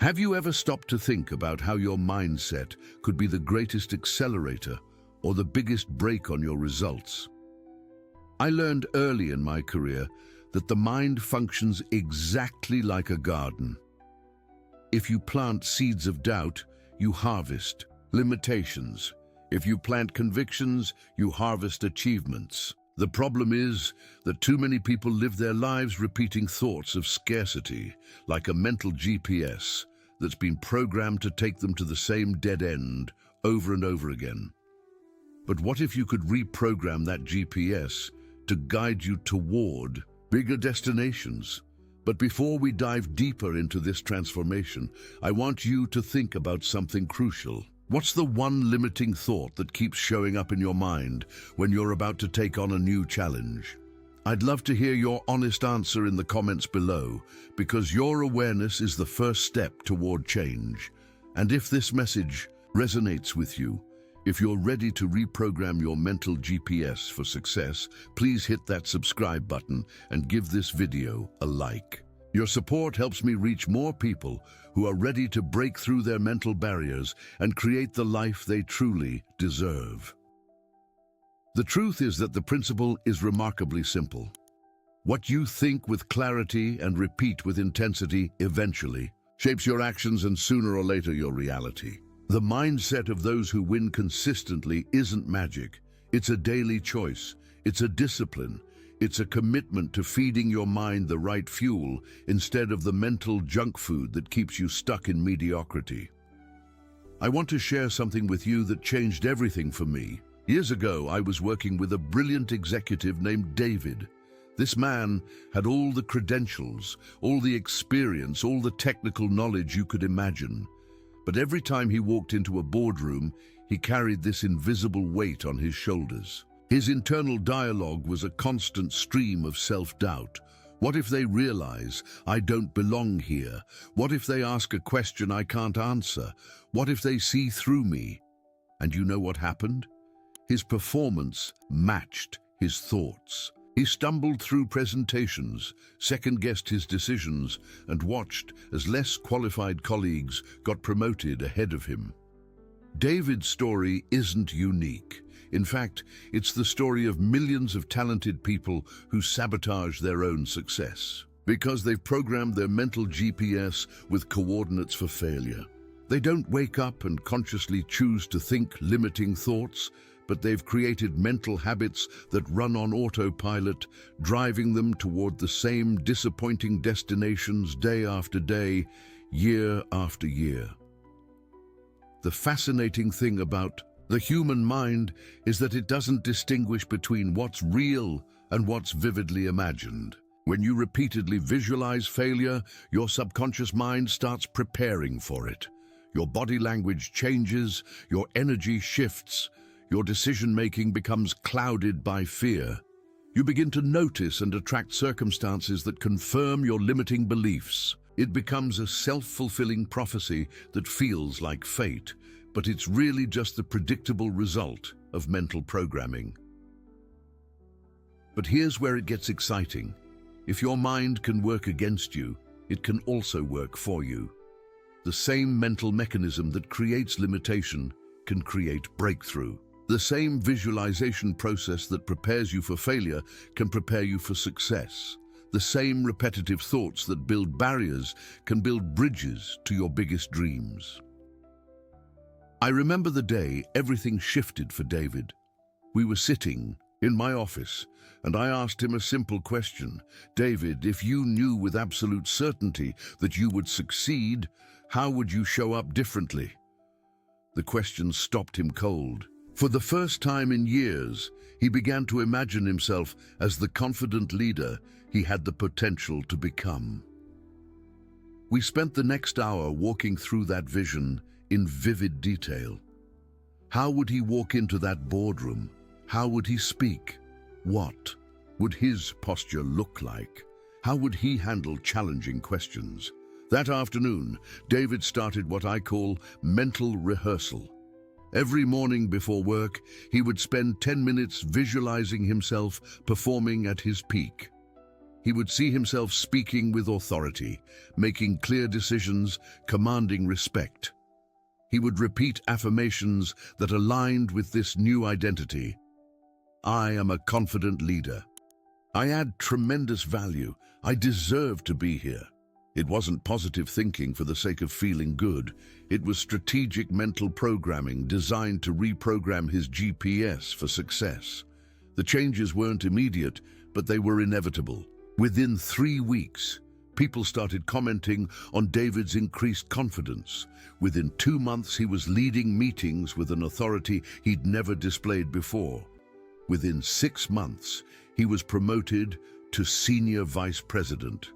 Have you ever stopped to think about how your mindset could be the greatest accelerator or the biggest brake on your results? I learned early in my career that the mind functions exactly like a garden. If you plant seeds of doubt, you harvest limitations. If you plant convictions, you harvest achievements. The problem is that too many people live their lives repeating thoughts of scarcity, like a mental GPS that's been programmed to take them to the same dead end over and over again. But what if you could reprogram that GPS to guide you toward bigger destinations? But before we dive deeper into this transformation, I want you to think about something crucial. What's the one limiting thought that keeps showing up in your mind when you're about to take on a new challenge? I'd love to hear your honest answer in the comments below, because your awareness is the first step toward change. And if this message resonates with you, if you're ready to reprogram your mental GPS for success, please hit that subscribe button and give this video a like. Your support helps me reach more people who are ready to break through their mental barriers and create the life they truly deserve. The truth is that the principle is remarkably simple. What you think with clarity and repeat with intensity eventually shapes your actions and sooner or later your reality. The mindset of those who win consistently isn't magic. It's a daily choice. It's a discipline. It's a commitment to feeding your mind the right fuel instead of the mental junk food that keeps you stuck in mediocrity. I want to share something with you that changed everything for me. Years ago, I was working with a brilliant executive named David. This man had all the credentials, all the experience, all the technical knowledge you could imagine. But every time he walked into a boardroom, he carried this invisible weight on his shoulders. His internal dialogue was a constant stream of self-doubt. What if they realize I don't belong here? What if they ask a question I can't answer? What if they see through me? And you know what happened? His performance matched his thoughts. He stumbled through presentations, second-guessed his decisions, and watched as less qualified colleagues got promoted ahead of him. David's story isn't unique. In fact, it's the story of millions of talented people who sabotage their own success because they've programmed their mental GPS with coordinates for failure. They don't wake up and consciously choose to think limiting thoughts, but they've created mental habits that run on autopilot, driving them toward the same disappointing destinations day after day, year after year. The fascinating thing about the human mind is that it doesn't distinguish between what's real and what's vividly imagined. When you repeatedly visualize failure, your subconscious mind starts preparing for it. Your body language changes, your energy shifts, your decision-making becomes clouded by fear. You begin to notice and attract circumstances that confirm your limiting beliefs. It becomes a self-fulfilling prophecy that feels like fate, but it's really just the predictable result of mental programming. But here's where it gets exciting. If your mind can work against you, it can also work for you. The same mental mechanism that creates limitation can create breakthrough. The same visualization process that prepares you for failure can prepare you for success. The same repetitive thoughts that build barriers can build bridges to your biggest dreams. I remember the day everything shifted for David. We were sitting in my office, and I asked him a simple question. David, if you knew with absolute certainty that you would succeed, how would you show up differently? The question stopped him cold. For the first time in years, he began to imagine himself as the confident leader he had the potential to become. We spent the next hour walking through that vision in vivid detail. How would he walk into that boardroom? How would he speak? What would his posture look like? How would he handle challenging questions? That afternoon, David started what I call mental rehearsal. Every morning before work, he would spend 10 minutes visualizing himself performing at his peak. He would see himself speaking with authority, making clear decisions, commanding respect. He would repeat affirmations that aligned with this new identity. I am a confident leader. I add tremendous value. I deserve to be here. It wasn't positive thinking for the sake of feeling good. It was strategic mental programming designed to reprogram his GPS for success. The changes weren't immediate, but they were inevitable. Within 3 weeks, people started commenting on David's increased confidence. Within 2 months, he was leading meetings with an authority he'd never displayed before. Within 6 months, he was promoted to senior vice president.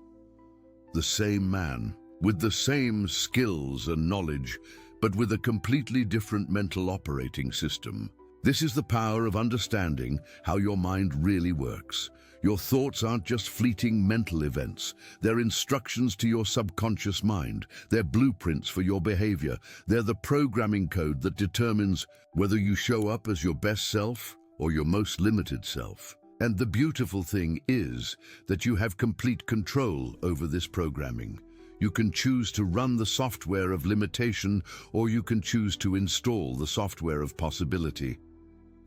The same man, with the same skills and knowledge, but with a completely different mental operating system. This is the power of understanding how your mind really works. Your thoughts aren't just fleeting mental events. They're instructions to your subconscious mind. They're blueprints for your behavior. They're the programming code that determines whether you show up as your best self or your most limited self. And the beautiful thing is that you have complete control over this programming. You can choose to run the software of limitation, or you can choose to install the software of possibility.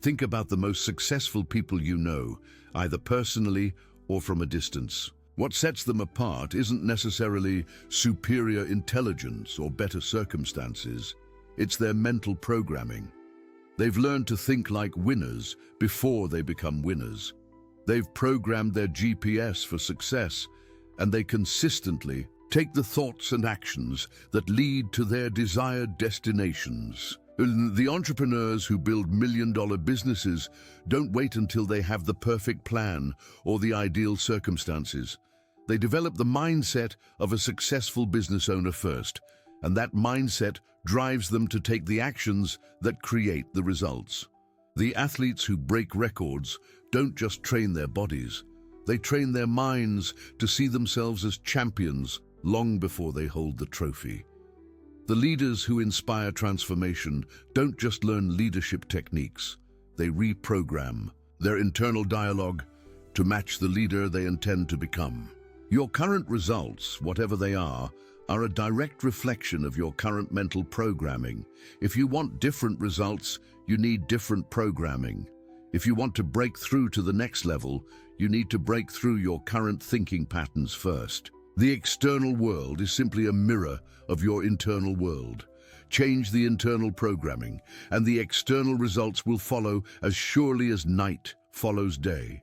Think about the most successful people you know, either personally or from a distance. What sets them apart isn't necessarily superior intelligence or better circumstances. It's their mental programming. They've learned to think like winners before they become winners. They've programmed their GPS for success, and they consistently take the thoughts and actions that lead to their desired destinations. The entrepreneurs who build million-dollar businesses don't wait until they have the perfect plan or the ideal circumstances. They develop the mindset of a successful business owner first, and that mindset drives them to take the actions that create the results. The athletes who break records don't just train their bodies. They train their minds to see themselves as champions long before they hold the trophy. The leaders who inspire transformation don't just learn leadership techniques. They reprogram their internal dialogue to match the leader they intend to become. Your current results, whatever they are a direct reflection of your current mental programming. If you want different results, you need different programming. If you want to break through to the next level, you need to break through your current thinking patterns first. The external world is simply a mirror of your internal world. Change the internal programming, and the external results will follow as surely as night follows day.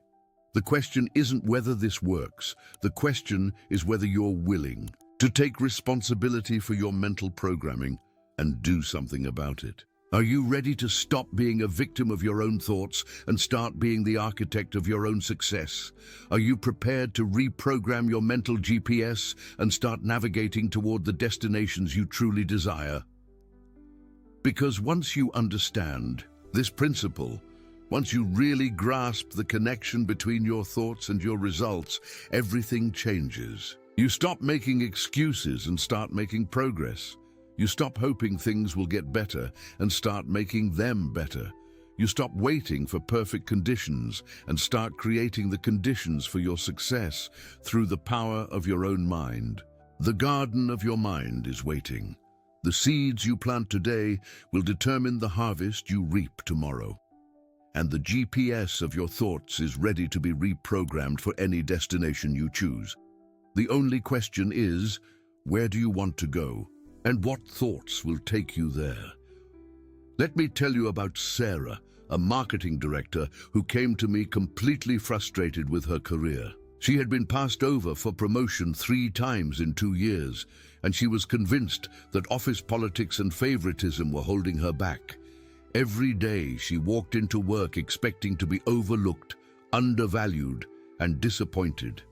The question isn't whether this works. The question is whether you're willing to take responsibility for your mental programming and do something about it. Are you ready to stop being a victim of your own thoughts and start being the architect of your own success? Are you prepared to reprogram your mental GPS and start navigating toward the destinations you truly desire? Because once you understand this principle, once you really grasp the connection between your thoughts and your results, everything changes. You stop making excuses and start making progress. You stop hoping things will get better and start making them better. You stop waiting for perfect conditions and start creating the conditions for your success through the power of your own mind. The garden of your mind is waiting. The seeds you plant today will determine the harvest you reap tomorrow. And the GPS of your thoughts is ready to be reprogrammed for any destination you choose. The only question is, where do you want to go? And what thoughts will take you there? Let me tell you about Sarah, a marketing director who came to me completely frustrated with her career. She had been passed over for promotion 3 times in 2 years, and she was convinced that office politics and favoritism were holding her back. Every day she walked into work expecting to be overlooked, undervalued, and disappointed.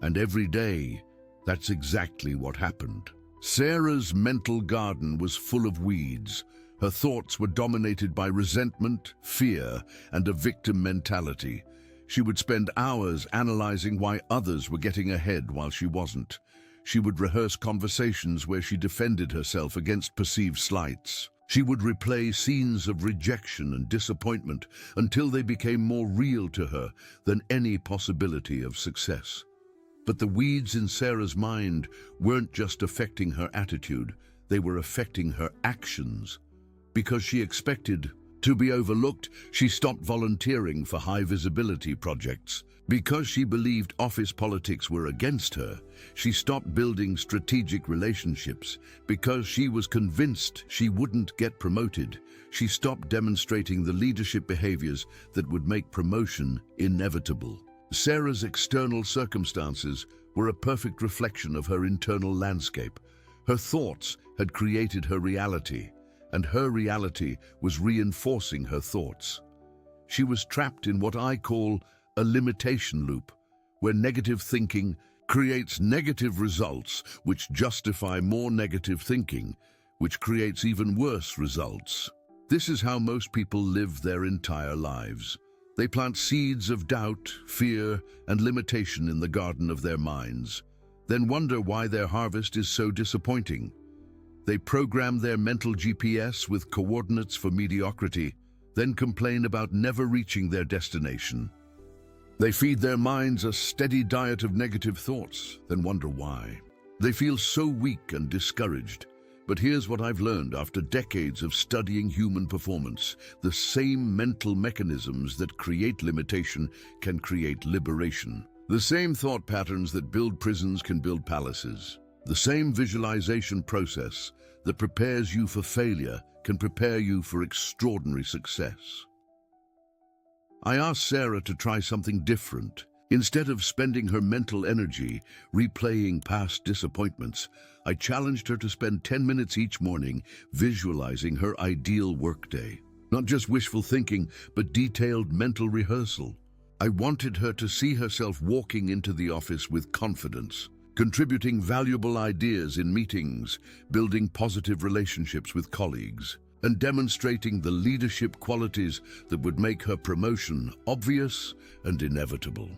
And every day, that's exactly what happened. Sarah's mental garden was full of weeds. Her thoughts were dominated by resentment, fear, and a victim mentality. She would spend hours analyzing why others were getting ahead while she wasn't. She would rehearse conversations where she defended herself against perceived slights. She would replay scenes of rejection and disappointment until they became more real to her than any possibility of success. But the weeds in Sarah's mind weren't just affecting her attitude, they were affecting her actions. Because she expected to be overlooked, she stopped volunteering for high-visibility projects. Because she believed office politics were against her, she stopped building strategic relationships. Because she was convinced she wouldn't get promoted, she stopped demonstrating the leadership behaviors that would make promotion inevitable. Sarah's external circumstances were a perfect reflection of her internal landscape. Her thoughts had created her reality, and her reality was reinforcing her thoughts. She was trapped in what I call a limitation loop, where negative thinking creates negative results which justify more negative thinking, which creates even worse results. This is how most people live their entire lives. They plant seeds of doubt, fear, and limitation in the garden of their minds, then wonder why their harvest is so disappointing. They program their mental GPS with coordinates for mediocrity, then complain about never reaching their destination. They feed their minds a steady diet of negative thoughts, then wonder why. They feel so weak and discouraged. But here's what I've learned after decades of studying human performance. The same mental mechanisms that create limitation can create liberation. The same thought patterns that build prisons can build palaces. The same visualization process that prepares you for failure can prepare you for extraordinary success. I asked Sarah to try something different. Instead of spending her mental energy replaying past disappointments, I challenged her to spend 10 minutes each morning visualizing her ideal workday. Not just wishful thinking, but detailed mental rehearsal. I wanted her to see herself walking into the office with confidence, contributing valuable ideas in meetings, building positive relationships with colleagues, and demonstrating the leadership qualities that would make her promotion obvious and inevitable.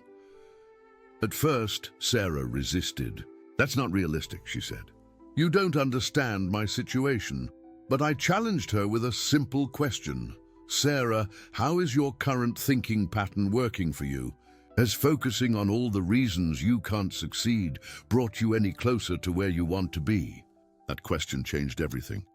At first, Sarah resisted. "That's not realistic," she said. "You don't understand my situation." But I challenged her with a simple question. "Sarah, how is your current thinking pattern working for you? Has focusing on all the reasons you can't succeed brought you any closer to where you want to be?" That question changed everything.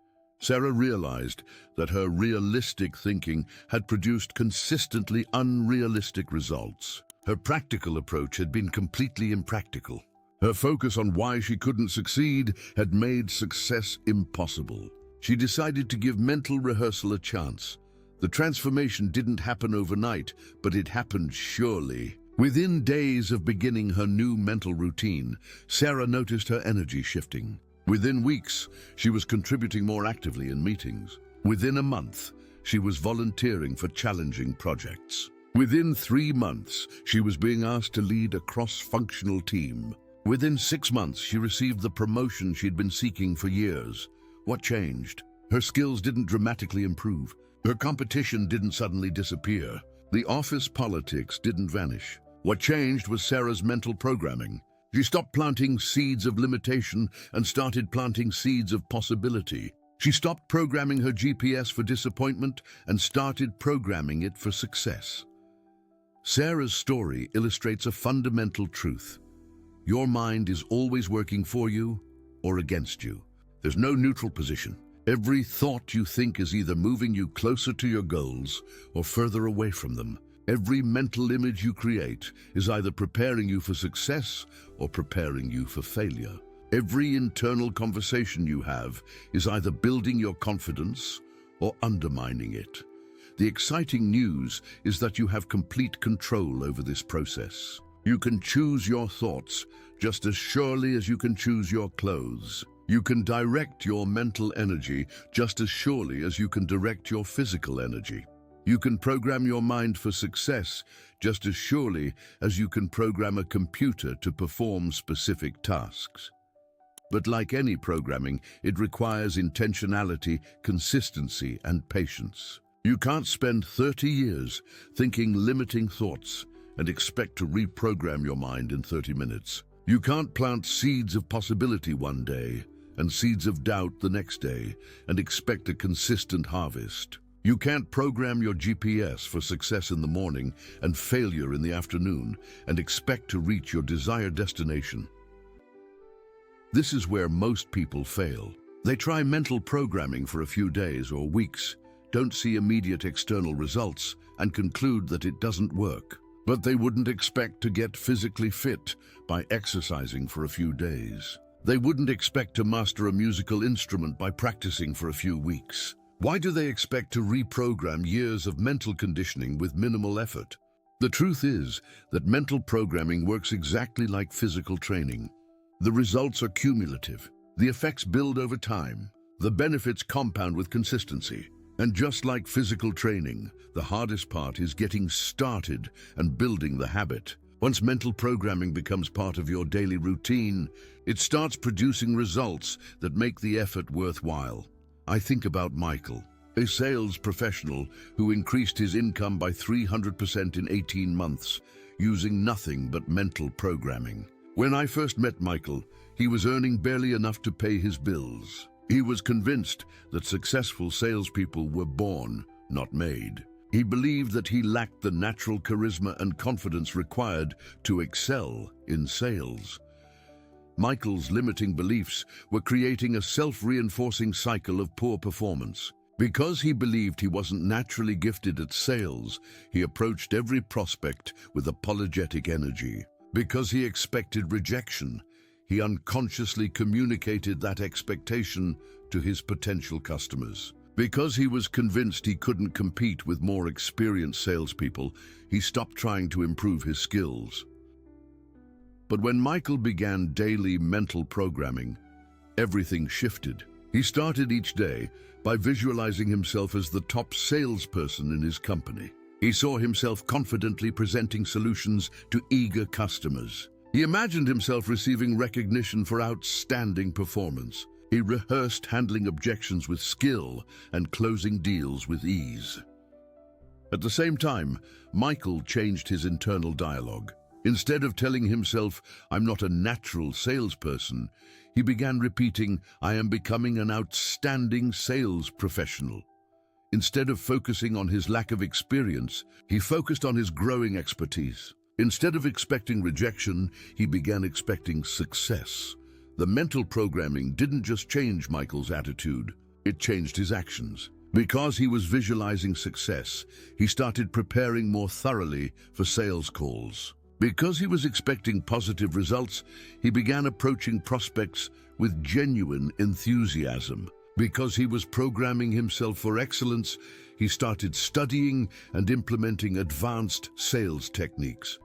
Sarah realized that her realistic thinking had produced consistently unrealistic results. Her practical approach had been completely impractical. Her focus on why she couldn't succeed had made success impossible. She decided to give mental rehearsal a chance. The transformation didn't happen overnight, but it happened surely. Within days of beginning her new mental routine, Sarah noticed her energy shifting. Within weeks, she was contributing more actively in meetings. Within a month, she was volunteering for challenging projects. Within 3 months, she was being asked to lead a cross-functional team. Within 6 months, she received the promotion she'd been seeking for years. What changed? Her skills didn't dramatically improve. Her competition didn't suddenly disappear. The office politics didn't vanish. What changed was Sarah's mental programming. She stopped planting seeds of limitation and started planting seeds of possibility. She stopped programming her GPS for disappointment and started programming it for success. Sarah's story illustrates a fundamental truth. Your mind is always working for you or against you. There's no neutral position. Every thought you think is either moving you closer to your goals or further away from them. Every mental image you create is either preparing you for success or preparing you for failure. Every internal conversation you have is either building your confidence or undermining it. The exciting news is that you have complete control over this process. You can choose your thoughts just as surely as you can choose your clothes. You can direct your mental energy just as surely as you can direct your physical energy. You can program your mind for success just as surely as you can program a computer to perform specific tasks. But like any programming, it requires intentionality, consistency, and patience. You can't spend 30 years thinking limiting thoughts and expect to reprogram your mind in 30 minutes. You can't plant seeds of possibility one day and seeds of doubt the next day and expect a consistent harvest. You can't program your GPS for success in the morning and failure in the afternoon and expect to reach your desired destination. This is where most people fail. They try mental programming for a few days or weeks, don't see immediate external results, and conclude that it doesn't work. But they wouldn't expect to get physically fit by exercising for a few days. They wouldn't expect to master a musical instrument by practicing for a few weeks. Why do they expect to reprogram years of mental conditioning with minimal effort? The truth is that mental programming works exactly like physical training. The results are cumulative. The effects build over time. The benefits compound with consistency. And just like physical training, the hardest part is getting started and building the habit. Once mental programming becomes part of your daily routine, it starts producing results that make the effort worthwhile. I think about Michael, a sales professional who increased his income by 300% in 18 months, using nothing but mental programming. When I first met Michael, he was earning barely enough to pay his bills. He was convinced that successful salespeople were born, not made. He believed that he lacked the natural charisma and confidence required to excel in sales. Michael's limiting beliefs were creating a self-reinforcing cycle of poor performance. Because he believed he wasn't naturally gifted at sales, he approached every prospect with apologetic energy. Because he expected rejection, he unconsciously communicated that expectation to his potential customers. Because he was convinced he couldn't compete with more experienced salespeople, he stopped trying to improve his skills. But when Michael began daily mental programming, everything shifted. He started each day by visualizing himself as the top salesperson in his company. He saw himself confidently presenting solutions to eager customers. He imagined himself receiving recognition for outstanding performance. He rehearsed handling objections with skill and closing deals with ease. At the same time, Michael changed his internal dialogue. Instead of telling himself, "I'm not a natural salesperson," he began repeating, "I am becoming an outstanding sales professional." Instead of focusing on his lack of experience, he focused on his growing expertise. Instead of expecting rejection, he began expecting success. The mental programming didn't just change Michael's attitude, it changed his actions. Because he was visualizing success, he started preparing more thoroughly for sales calls. Because he was expecting positive results, he began approaching prospects with genuine enthusiasm. Because he was programming himself for excellence, he started studying and implementing advanced sales techniques.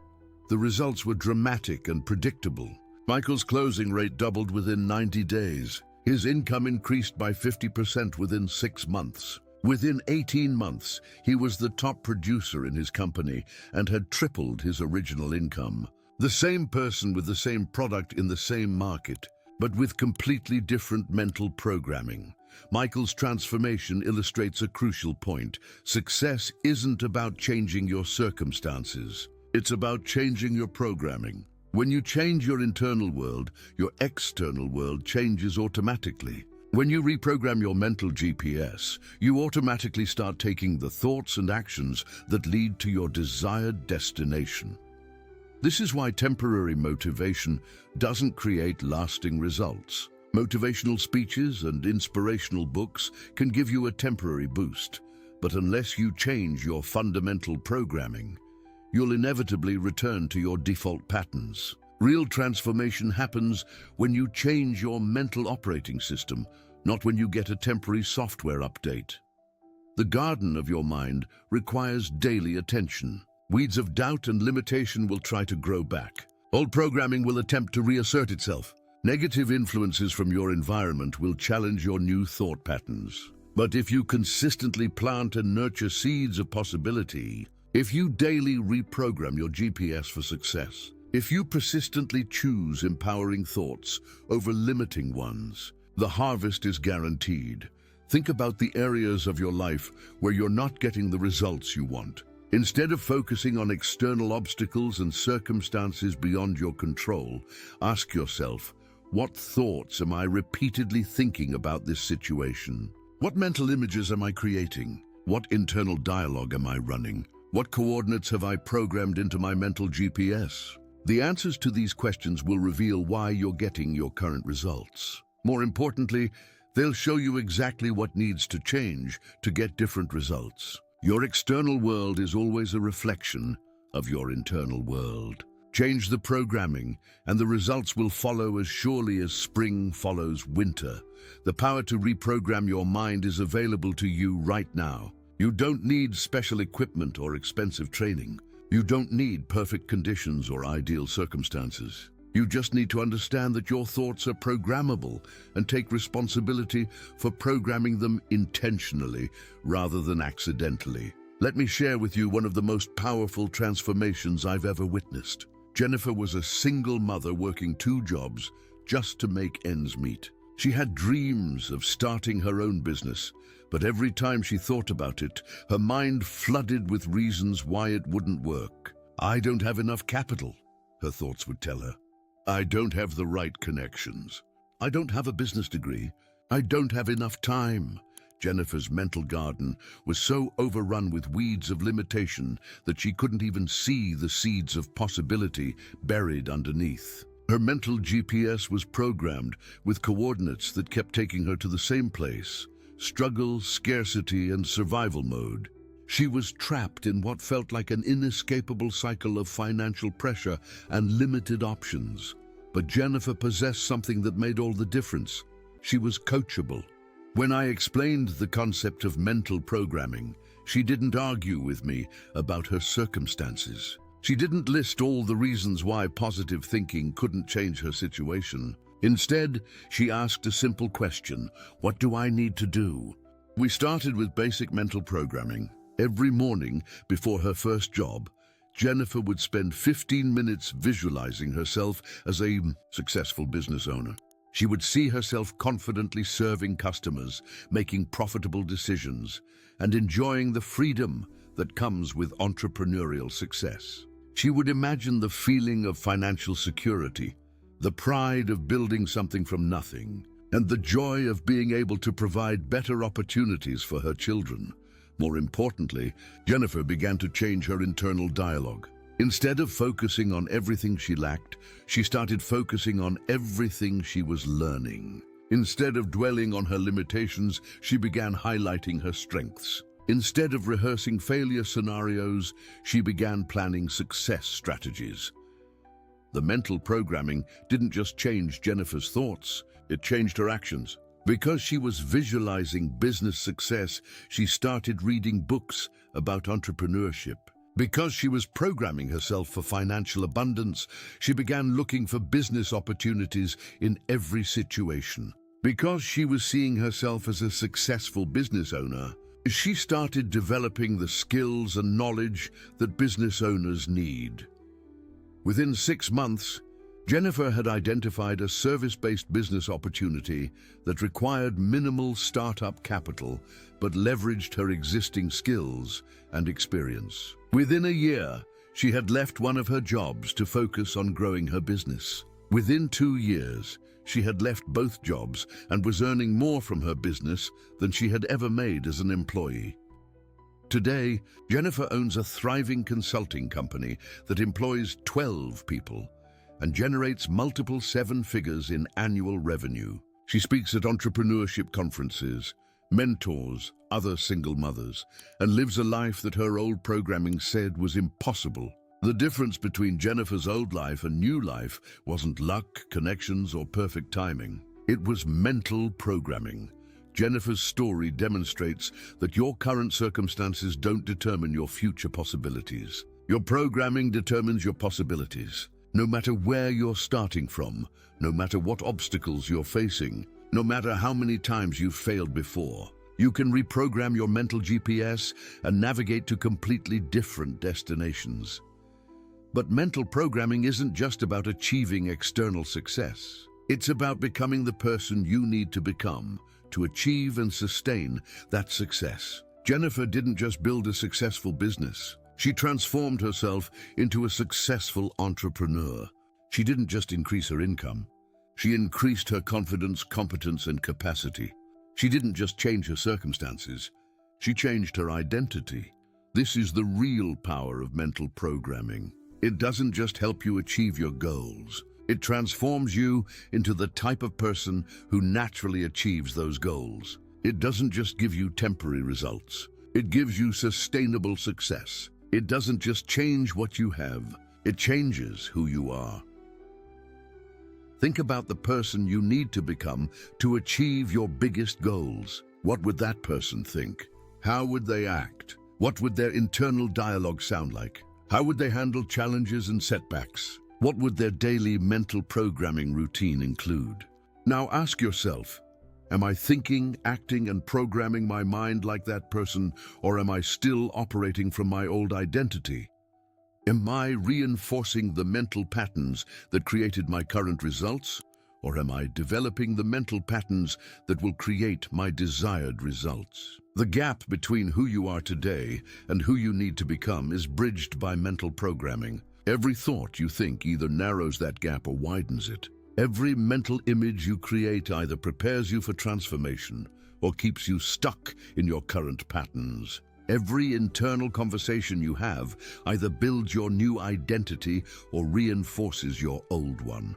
The results were dramatic and predictable. Michael's closing rate doubled within 90 days. His income increased by 50% within 6 months. Within 18 months, he was the top producer in his company and had tripled his original income. The same person with the same product in the same market, but with completely different mental programming. Michael's transformation illustrates a crucial point. Success isn't about changing your circumstances. It's about changing your programming. When you change your internal world, your external world changes automatically. When you reprogram your mental GPS, you automatically start taking the thoughts and actions that lead to your desired destination. This is why temporary motivation doesn't create lasting results. Motivational speeches and inspirational books can give you a temporary boost, but unless you change your fundamental programming, you'll inevitably return to your default patterns. Real transformation happens when you change your mental operating system, not when you get a temporary software update. The garden of your mind requires daily attention. Weeds of doubt and limitation will try to grow back. Old programming will attempt to reassert itself. Negative influences from your environment will challenge your new thought patterns. But if you consistently plant and nurture seeds of possibility, if you daily reprogram your GPS for success, if you persistently choose empowering thoughts over limiting ones, the harvest is guaranteed. Think about the areas of your life where you're not getting the results you want. Instead of focusing on external obstacles and circumstances beyond your control, ask yourself, what thoughts am I repeatedly thinking about this situation? What mental images am I creating? What internal dialogue am I running? What coordinates have I programmed into my mental GPS? The answers to these questions will reveal why you're getting your current results. More importantly, they'll show you exactly what needs to change to get different results. Your external world is always a reflection of your internal world. Change the programming, and the results will follow as surely as spring follows winter. The power to reprogram your mind is available to you right now. You don't need special equipment or expensive training. You don't need perfect conditions or ideal circumstances. You just need to understand that your thoughts are programmable and take responsibility for programming them intentionally rather than accidentally. Let me share with you one of the most powerful transformations I've ever witnessed. Jennifer was a single mother working 2 jobs just to make ends meet. She had dreams of starting her own business, but every time she thought about it, her mind flooded with reasons why it wouldn't work. I don't have enough capital, her thoughts would tell her. I don't have the right connections. I don't have a business degree. I don't have enough time. Jennifer's mental garden was so overrun with weeds of limitation that she couldn't even see the seeds of possibility buried underneath. Her mental GPS was programmed with coordinates that kept taking her to the same place: struggle, scarcity, and survival mode. She was trapped in what felt like an inescapable cycle of financial pressure and limited options. But Jennifer possessed something that made all the difference. She was coachable. When I explained the concept of mental programming, she didn't argue with me about her circumstances. She didn't list all the reasons why positive thinking couldn't change her situation. Instead, she asked a simple question: what do I need to do? We started with basic mental programming. Every morning before her first job, Jennifer would spend 15 minutes visualizing herself as a successful business owner. She would see herself confidently serving customers, making profitable decisions, and enjoying the freedom that comes with entrepreneurial success. She would imagine the feeling of financial security, the pride of building something from nothing, and the joy of being able to provide better opportunities for her children. More importantly, Jennifer began to change her internal dialogue. Instead of focusing on everything she lacked, she started focusing on everything she was learning. Instead of dwelling on her limitations, she began highlighting her strengths. Instead of rehearsing failure scenarios, she began planning success strategies. The mental programming didn't just change Jennifer's thoughts, it changed her actions. Because she was visualizing business success, she started reading books about entrepreneurship. Because she was programming herself for financial abundance, she began looking for business opportunities in every situation. Because she was seeing herself as a successful business owner, she started developing the skills and knowledge that business owners need. Within 6 months, Jennifer had identified a service-based business opportunity that required minimal startup capital but leveraged her existing skills and experience. Within a year, she had left one of her jobs to focus on growing her business. Within 2 years, she had left both jobs and was earning more from her business than she had ever made as an employee. Today, Jennifer owns a thriving consulting company that employs 12 people and generates multiple 7 figures in annual revenue. She speaks at entrepreneurship conferences, mentors other single mothers, and lives a life that her old programming said was impossible. The difference between Jennifer's old life and new life wasn't luck, connections, or perfect timing. It was mental programming. Jennifer's story demonstrates that your current circumstances don't determine your future possibilities. Your programming determines your possibilities. No matter where you're starting from, no matter what obstacles you're facing, no matter how many times you've failed before, you can reprogram your mental GPS and navigate to completely different destinations. But mental programming isn't just about achieving external success. It's about becoming the person you need to become to achieve and sustain that success. Jennifer didn't just build a successful business. She transformed herself into a successful entrepreneur. She didn't just increase her income. She increased her confidence, competence, and capacity. She didn't just change her circumstances. She changed her identity. This is the real power of mental programming. It doesn't just help you achieve your goals. It transforms you into the type of person who naturally achieves those goals. It doesn't just give you temporary results. It gives you sustainable success. It doesn't just change what you have. It changes who you are. Think about the person you need to become to achieve your biggest goals. What would that person think? How would they act? What would their internal dialogue sound like? How would they handle challenges and setbacks? What would their daily mental programming routine include? Now ask yourself, am I thinking, acting, and programming my mind like that person, or am I still operating from my old identity? Am I reinforcing the mental patterns that created my current results, or am I developing the mental patterns that will create my desired results? The gap between who you are today and who you need to become is bridged by mental programming. Every thought you think either narrows that gap or widens it. Every mental image you create either prepares you for transformation or keeps you stuck in your current patterns. Every internal conversation you have either builds your new identity or reinforces your old one.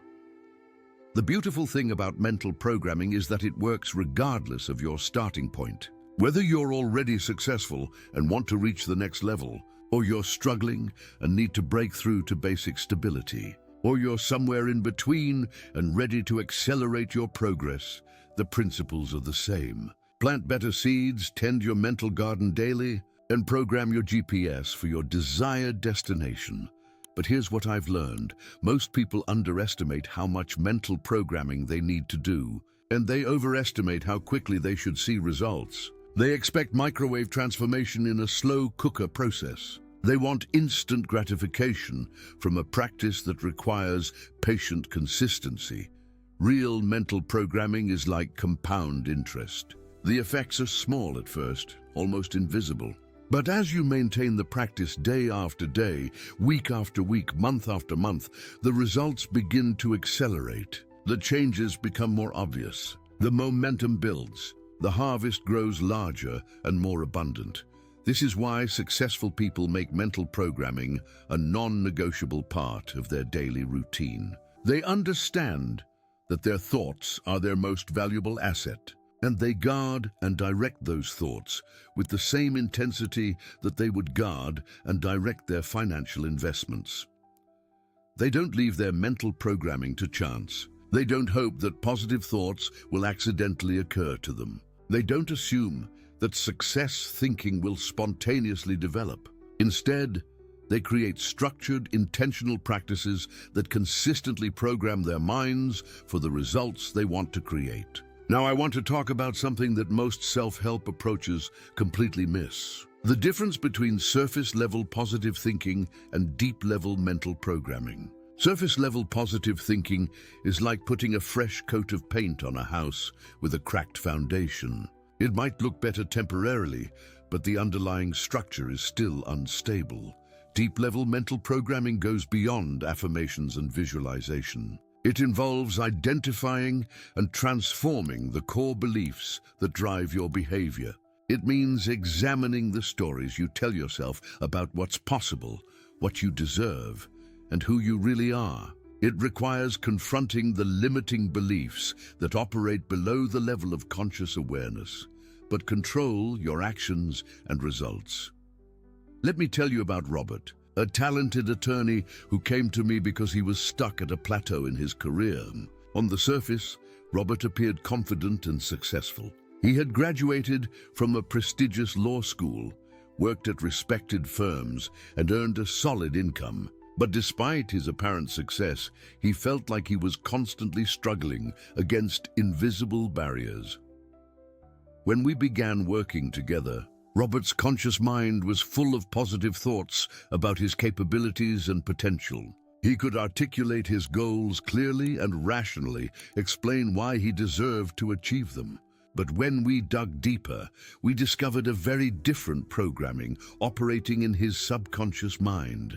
The beautiful thing about mental programming is that it works regardless of your starting point. Whether you're already successful and want to reach the next level, or you're struggling and need to break through to basic stability, or you're somewhere in between and ready to accelerate your progress, the principles are the same. Plant better seeds, tend your mental garden daily, and program your GPS for your desired destination. But here's what I've learned. Most people underestimate how much mental programming they need to do, and they overestimate how quickly they should see results. They expect microwave transformation in a slow cooker process. They want instant gratification from a practice that requires patient consistency. Real mental programming is like compound interest. The effects are small at first, almost invisible. But as you maintain the practice day after day, week after week, month after month, the results begin to accelerate. The changes become more obvious. The momentum builds. The harvest grows larger and more abundant. This is why successful people make mental programming a non-negotiable part of their daily routine. They understand that their thoughts are their most valuable asset, and they guard and direct those thoughts with the same intensity that they would guard and direct their financial investments. They don't leave their mental programming to chance. They don't hope that positive thoughts will accidentally occur to them. They don't assume that success thinking will spontaneously develop. Instead, they create structured, intentional practices that consistently program their minds for the results they want to create. Now I want to talk about something that most self-help approaches completely miss. The difference between surface-level positive thinking and deep-level mental programming. Surface-level positive thinking is like putting a fresh coat of paint on a house with a cracked foundation. It might look better temporarily, but the underlying structure is still unstable. Deep-level mental programming goes beyond affirmations and visualization. It involves identifying and transforming the core beliefs that drive your behavior. It means examining the stories you tell yourself about what's possible, what you deserve, and who you really are. It requires confronting the limiting beliefs that operate below the level of conscious awareness, but control your actions and results. Let me tell you about Robert, a talented attorney who came to me because he was stuck at a plateau in his career. On the surface, Robert appeared confident and successful. He had graduated from a prestigious law school, worked at respected firms, and earned a solid income. But despite his apparent success, he felt like he was constantly struggling against invisible barriers. When we began working together, Robert's conscious mind was full of positive thoughts about his capabilities and potential. He could articulate his goals clearly and rationally, explain why he deserved to achieve them. But when we dug deeper, we discovered a very different programming operating in his subconscious mind.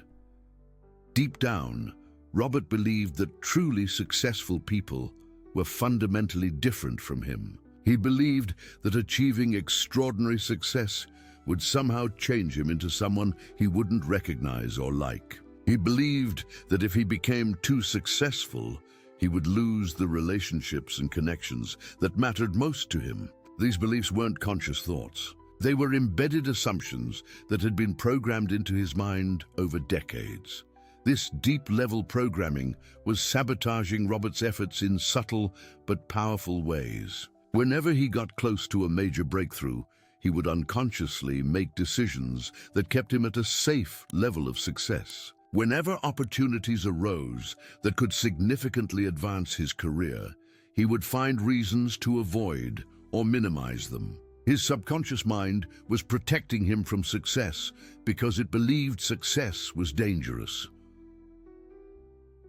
Deep down, Robert believed that truly successful people were fundamentally different from him. He believed that achieving extraordinary success would somehow change him into someone he wouldn't recognize or like. He believed that if he became too successful, he would lose the relationships and connections that mattered most to him. These beliefs weren't conscious thoughts. They were embedded assumptions that had been programmed into his mind over decades. This deep-level programming was sabotaging Robert's efforts in subtle but powerful ways. Whenever he got close to a major breakthrough, he would unconsciously make decisions that kept him at a safe level of success. Whenever opportunities arose that could significantly advance his career, he would find reasons to avoid or minimize them. His subconscious mind was protecting him from success because it believed success was dangerous.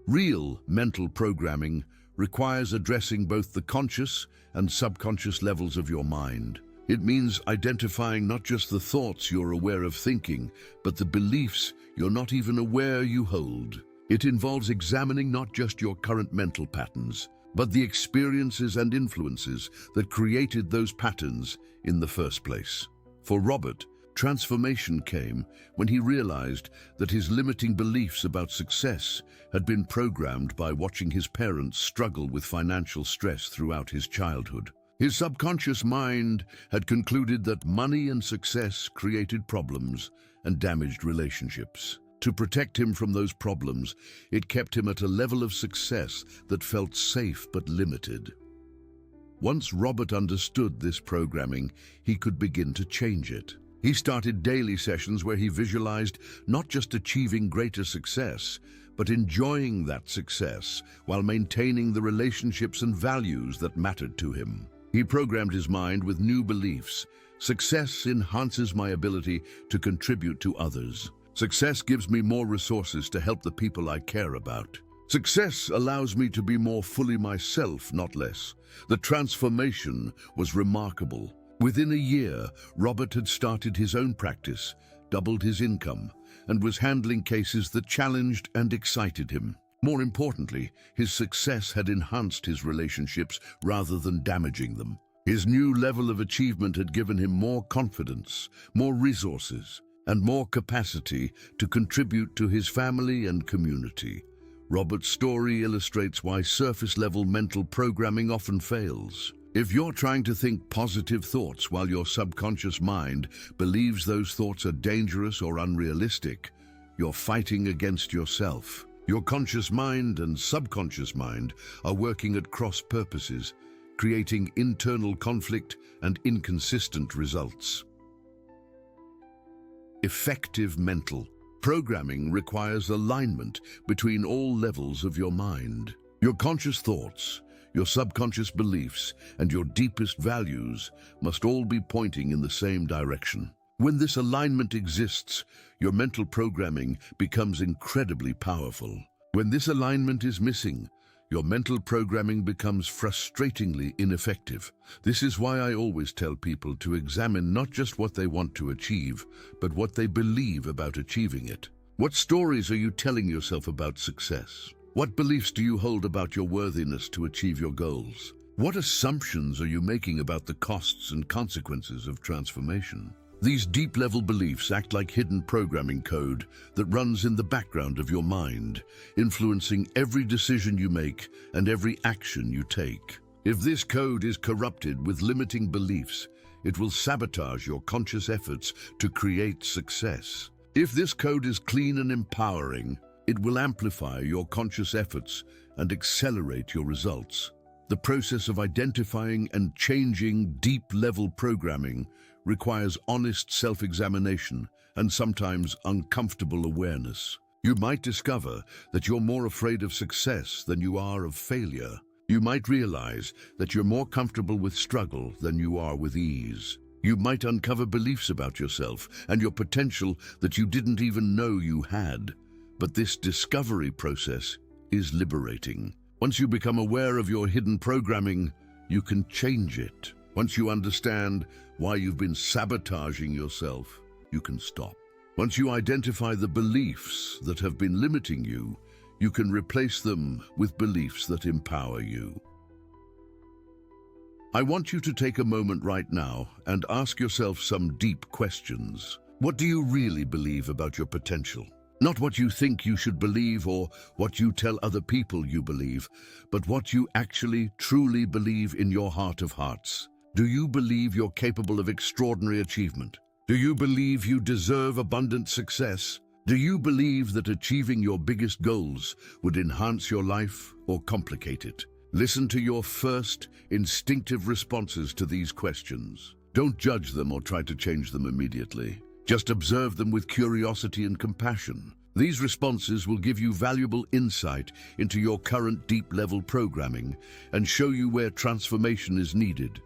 Real mental programming requires addressing both the conscious and subconscious levels of your mind. It means identifying not just the thoughts you're aware of thinking, but the beliefs you're not even aware you hold. It involves examining not just your current mental patterns, but the experiences and influences that created those patterns in the first place. For Robert, transformation came when he realized that his limiting beliefs about success had been programmed by watching his parents struggle with financial stress throughout his childhood. His subconscious mind had concluded that money and success created problems and damaged relationships. To protect him from those problems, it kept him at a level of success that felt safe but limited. Once Robert understood this programming, he could begin to change it. He started daily sessions where he visualized not just achieving greater success, but enjoying that success while maintaining the relationships and values that mattered to him. He programmed his mind with new beliefs. Success enhances my ability to contribute to others. Success gives me more resources to help the people I care about. Success allows me to be more fully myself, not less. The transformation was remarkable. Within a year, Robert had started his own practice, doubled his income, and was handling cases that challenged and excited him. More importantly, his success had enhanced his relationships rather than damaging them. His new level of achievement had given him more confidence, more resources, and more capacity to contribute to his family and community. Robert's story illustrates why surface-level mental programming often fails. If you're trying to think positive thoughts while your subconscious mind believes those thoughts are dangerous or unrealistic, you're fighting against yourself. Your conscious mind and subconscious mind are working at cross purposes, creating internal conflict and inconsistent results. Effective mental programming requires alignment between all levels of your mind. Your conscious thoughts, your subconscious beliefs, and your deepest values must all be pointing in the same direction. When this alignment exists, your mental programming becomes incredibly powerful. When this alignment is missing, your mental programming becomes frustratingly ineffective. This is why I always tell people to examine not just what they want to achieve, but what they believe about achieving it. What stories are you telling yourself about success? What beliefs do you hold about your worthiness to achieve your goals? What assumptions are you making about the costs and consequences of transformation? These deep-level beliefs act like hidden programming code that runs in the background of your mind, influencing every decision you make and every action you take. If this code is corrupted with limiting beliefs, it will sabotage your conscious efforts to create success. If this code is clean and empowering, it will amplify your conscious efforts and accelerate your results. The process of identifying and changing deep-level programming requires honest self-examination and sometimes uncomfortable awareness. You might discover that you're more afraid of success than you are of failure. You might realize that you're more comfortable with struggle than you are with ease. You might uncover beliefs about yourself and your potential that you didn't even know you had. But this discovery process is liberating. Once you become aware of your hidden programming, you can change it. Once you understand why you've been sabotaging yourself, you can stop. Once you identify the beliefs that have been limiting you, you can replace them with beliefs that empower you. I want you to take a moment right now and ask yourself some deep questions. What do you really believe about your potential? Not what you think you should believe or what you tell other people you believe, but what you actually, truly believe in your heart of hearts. Do you believe you're capable of extraordinary achievement? Do you believe you deserve abundant success? Do you believe that achieving your biggest goals would enhance your life or complicate it? Listen to your first, instinctive responses to these questions. Don't judge them or try to change them immediately. Just observe them with curiosity and compassion. These responses will give you valuable insight into your current deep-level programming and show you where transformation is needed.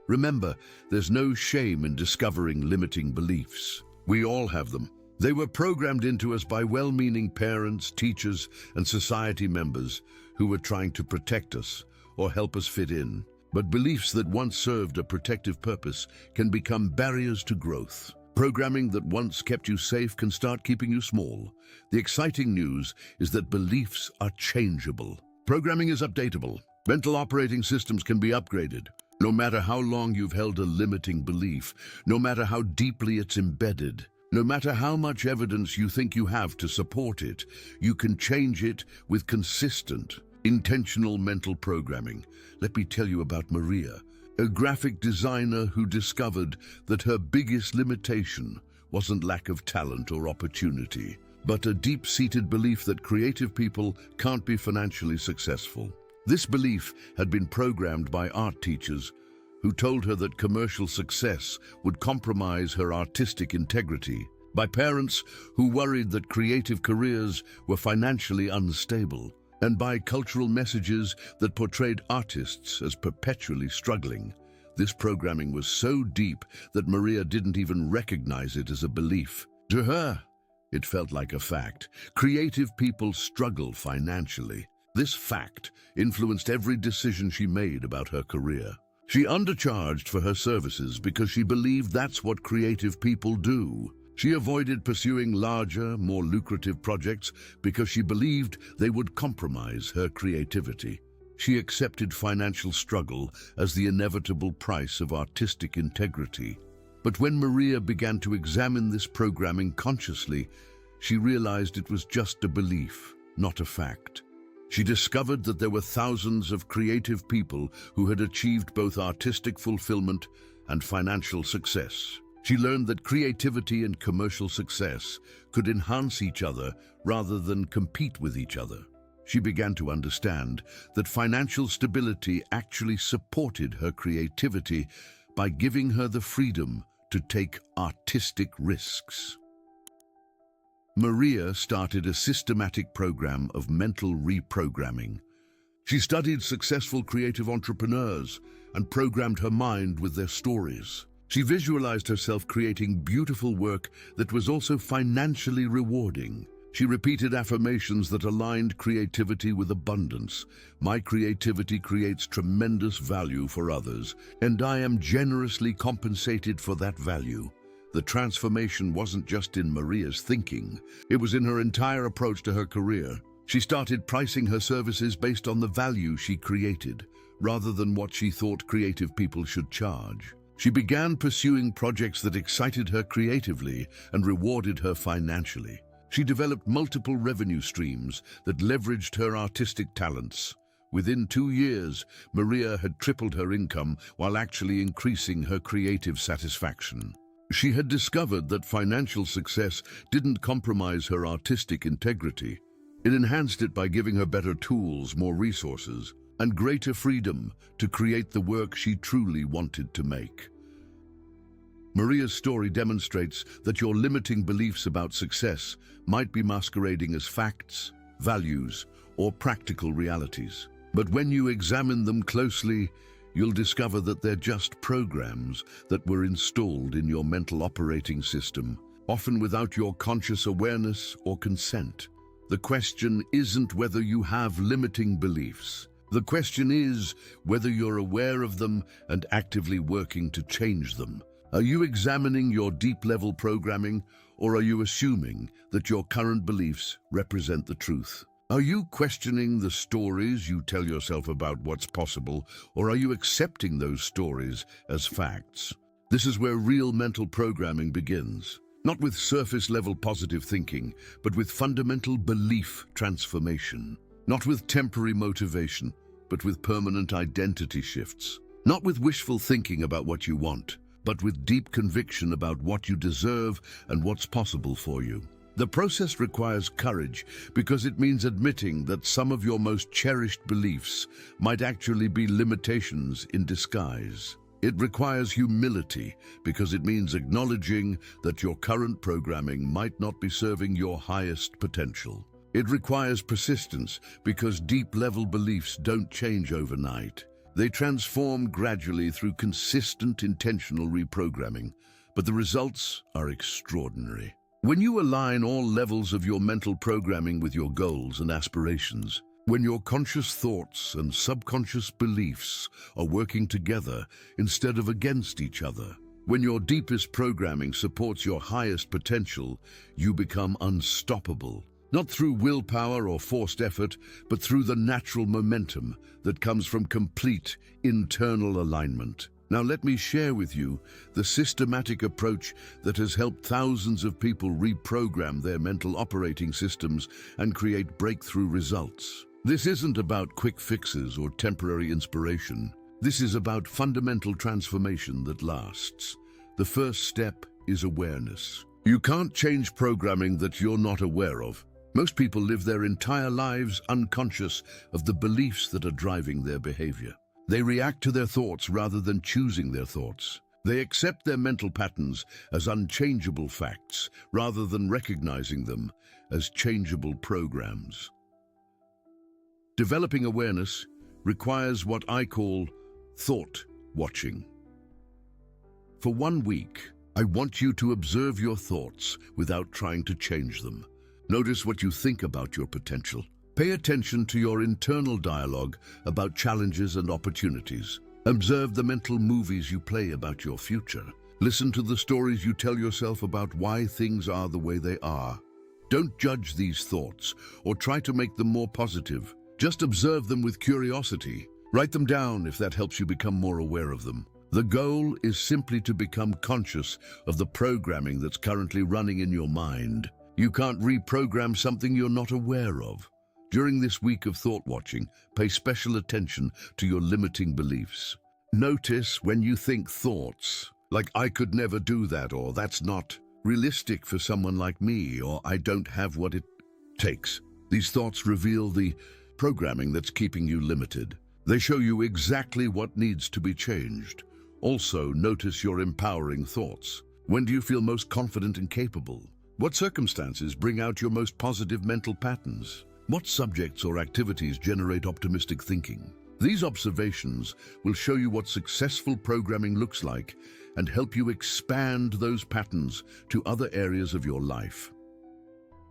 Remember, there's no shame in discovering limiting beliefs. We all have them. They were programmed into us by well-meaning parents, teachers, and society members who were trying to protect us or help us fit in. But beliefs that once served a protective purpose can become barriers to growth. Programming that once kept you safe can start keeping you small. The exciting news is that beliefs are changeable. Programming is updatable. Mental operating systems can be upgraded. No matter how long you've held a limiting belief, no matter how deeply it's embedded, no matter how much evidence you think you have to support it, you can change it with consistent, intentional mental programming. Let me tell you about Maria, a graphic designer who discovered that her biggest limitation wasn't lack of talent or opportunity, but a deep-seated belief that creative people can't be financially successful. This belief had been programmed by art teachers who told her that commercial success would compromise her artistic integrity, by parents who worried that creative careers were financially unstable, and by cultural messages that portrayed artists as perpetually struggling. This programming was so deep that Maria didn't even recognize it as a belief. To her, it felt like a fact. Creative people struggle financially. This fact influenced every decision she made about her career. She undercharged for her services because she believed that's what creative people do. She avoided pursuing larger, more lucrative projects because she believed they would compromise her creativity. She accepted financial struggle as the inevitable price of artistic integrity. But when Maria began to examine this programming consciously, she realized it was just a belief, not a fact. She discovered that there were thousands of creative people who had achieved both artistic fulfillment and financial success. She learned that creativity and commercial success could enhance each other rather than compete with each other. She began to understand that financial stability actually supported her creativity by giving her the freedom to take artistic risks. Maria started a systematic program of mental reprogramming. She studied successful creative entrepreneurs and programmed her mind with their stories. She visualized herself creating beautiful work that was also financially rewarding. She repeated affirmations that aligned creativity with abundance. My creativity creates tremendous value for others, and I am generously compensated for that value. The transformation wasn't just in Maria's thinking, it was in her entire approach to her career. She started pricing her services based on the value she created, rather than what she thought creative people should charge. She began pursuing projects that excited her creatively and rewarded her financially. She developed multiple revenue streams that leveraged her artistic talents. Within 2 years, Maria had tripled her income while actually increasing her creative satisfaction. She had discovered that financial success didn't compromise her artistic integrity. It enhanced it by giving her better tools, more resources, and greater freedom to create the work she truly wanted to make. Maria's story demonstrates that your limiting beliefs about success might be masquerading as facts, values, or practical realities. But when you examine them closely, you'll discover that they're just programs that were installed in your mental operating system, often without your conscious awareness or consent. The question isn't whether you have limiting beliefs. The question is whether you're aware of them and actively working to change them. Are you examining your deep-level programming, or are you assuming that your current beliefs represent the truth? Are you questioning the stories you tell yourself about what's possible, or are you accepting those stories as facts? This is where real mental programming begins. Not with surface-level positive thinking, but with fundamental belief transformation. Not with temporary motivation, but with permanent identity shifts. Not with wishful thinking about what you want, but with deep conviction about what you deserve and what's possible for you. The process requires courage because it means admitting that some of your most cherished beliefs might actually be limitations in disguise. It requires humility because it means acknowledging that your current programming might not be serving your highest potential. It requires persistence because deep-level beliefs don't change overnight. They transform gradually through consistent, intentional reprogramming, but the results are extraordinary. When you align all levels of your mental programming with your goals and aspirations, when your conscious thoughts and subconscious beliefs are working together instead of against each other, when your deepest programming supports your highest potential, you become unstoppable. Not through willpower or forced effort, but through the natural momentum that comes from complete internal alignment. Now let me share with you the systematic approach that has helped thousands of people reprogram their mental operating systems and create breakthrough results. This isn't about quick fixes or temporary inspiration. This is about fundamental transformation that lasts. The first step is awareness. You can't change programming that you're not aware of. Most people live their entire lives unconscious of the beliefs that are driving their behavior. They react to their thoughts rather than choosing their thoughts. They accept their mental patterns as unchangeable facts rather than recognizing them as changeable programs. Developing awareness requires what I call thought watching. For 1 week, I want you to observe your thoughts without trying to change them. Notice what you think about your potential. Pay attention to your internal dialogue about challenges and opportunities. Observe the mental movies you play about your future. Listen to the stories you tell yourself about why things are the way they are. Don't judge these thoughts or try to make them more positive. Just observe them with curiosity. Write them down if that helps you become more aware of them. The goal is simply to become conscious of the programming that's currently running in your mind. You can't reprogram something you're not aware of. During this week of thought watching, pay special attention to your limiting beliefs. Notice when you think thoughts like "I could never do that," or "that's not realistic for someone like me," or "I don't have what it takes." These thoughts reveal the programming that's keeping you limited. They show you exactly what needs to be changed. Also, notice your empowering thoughts. When do you feel most confident and capable? What circumstances bring out your most positive mental patterns? What subjects or activities generate optimistic thinking? These observations will show you what successful programming looks like and help you expand those patterns to other areas of your life.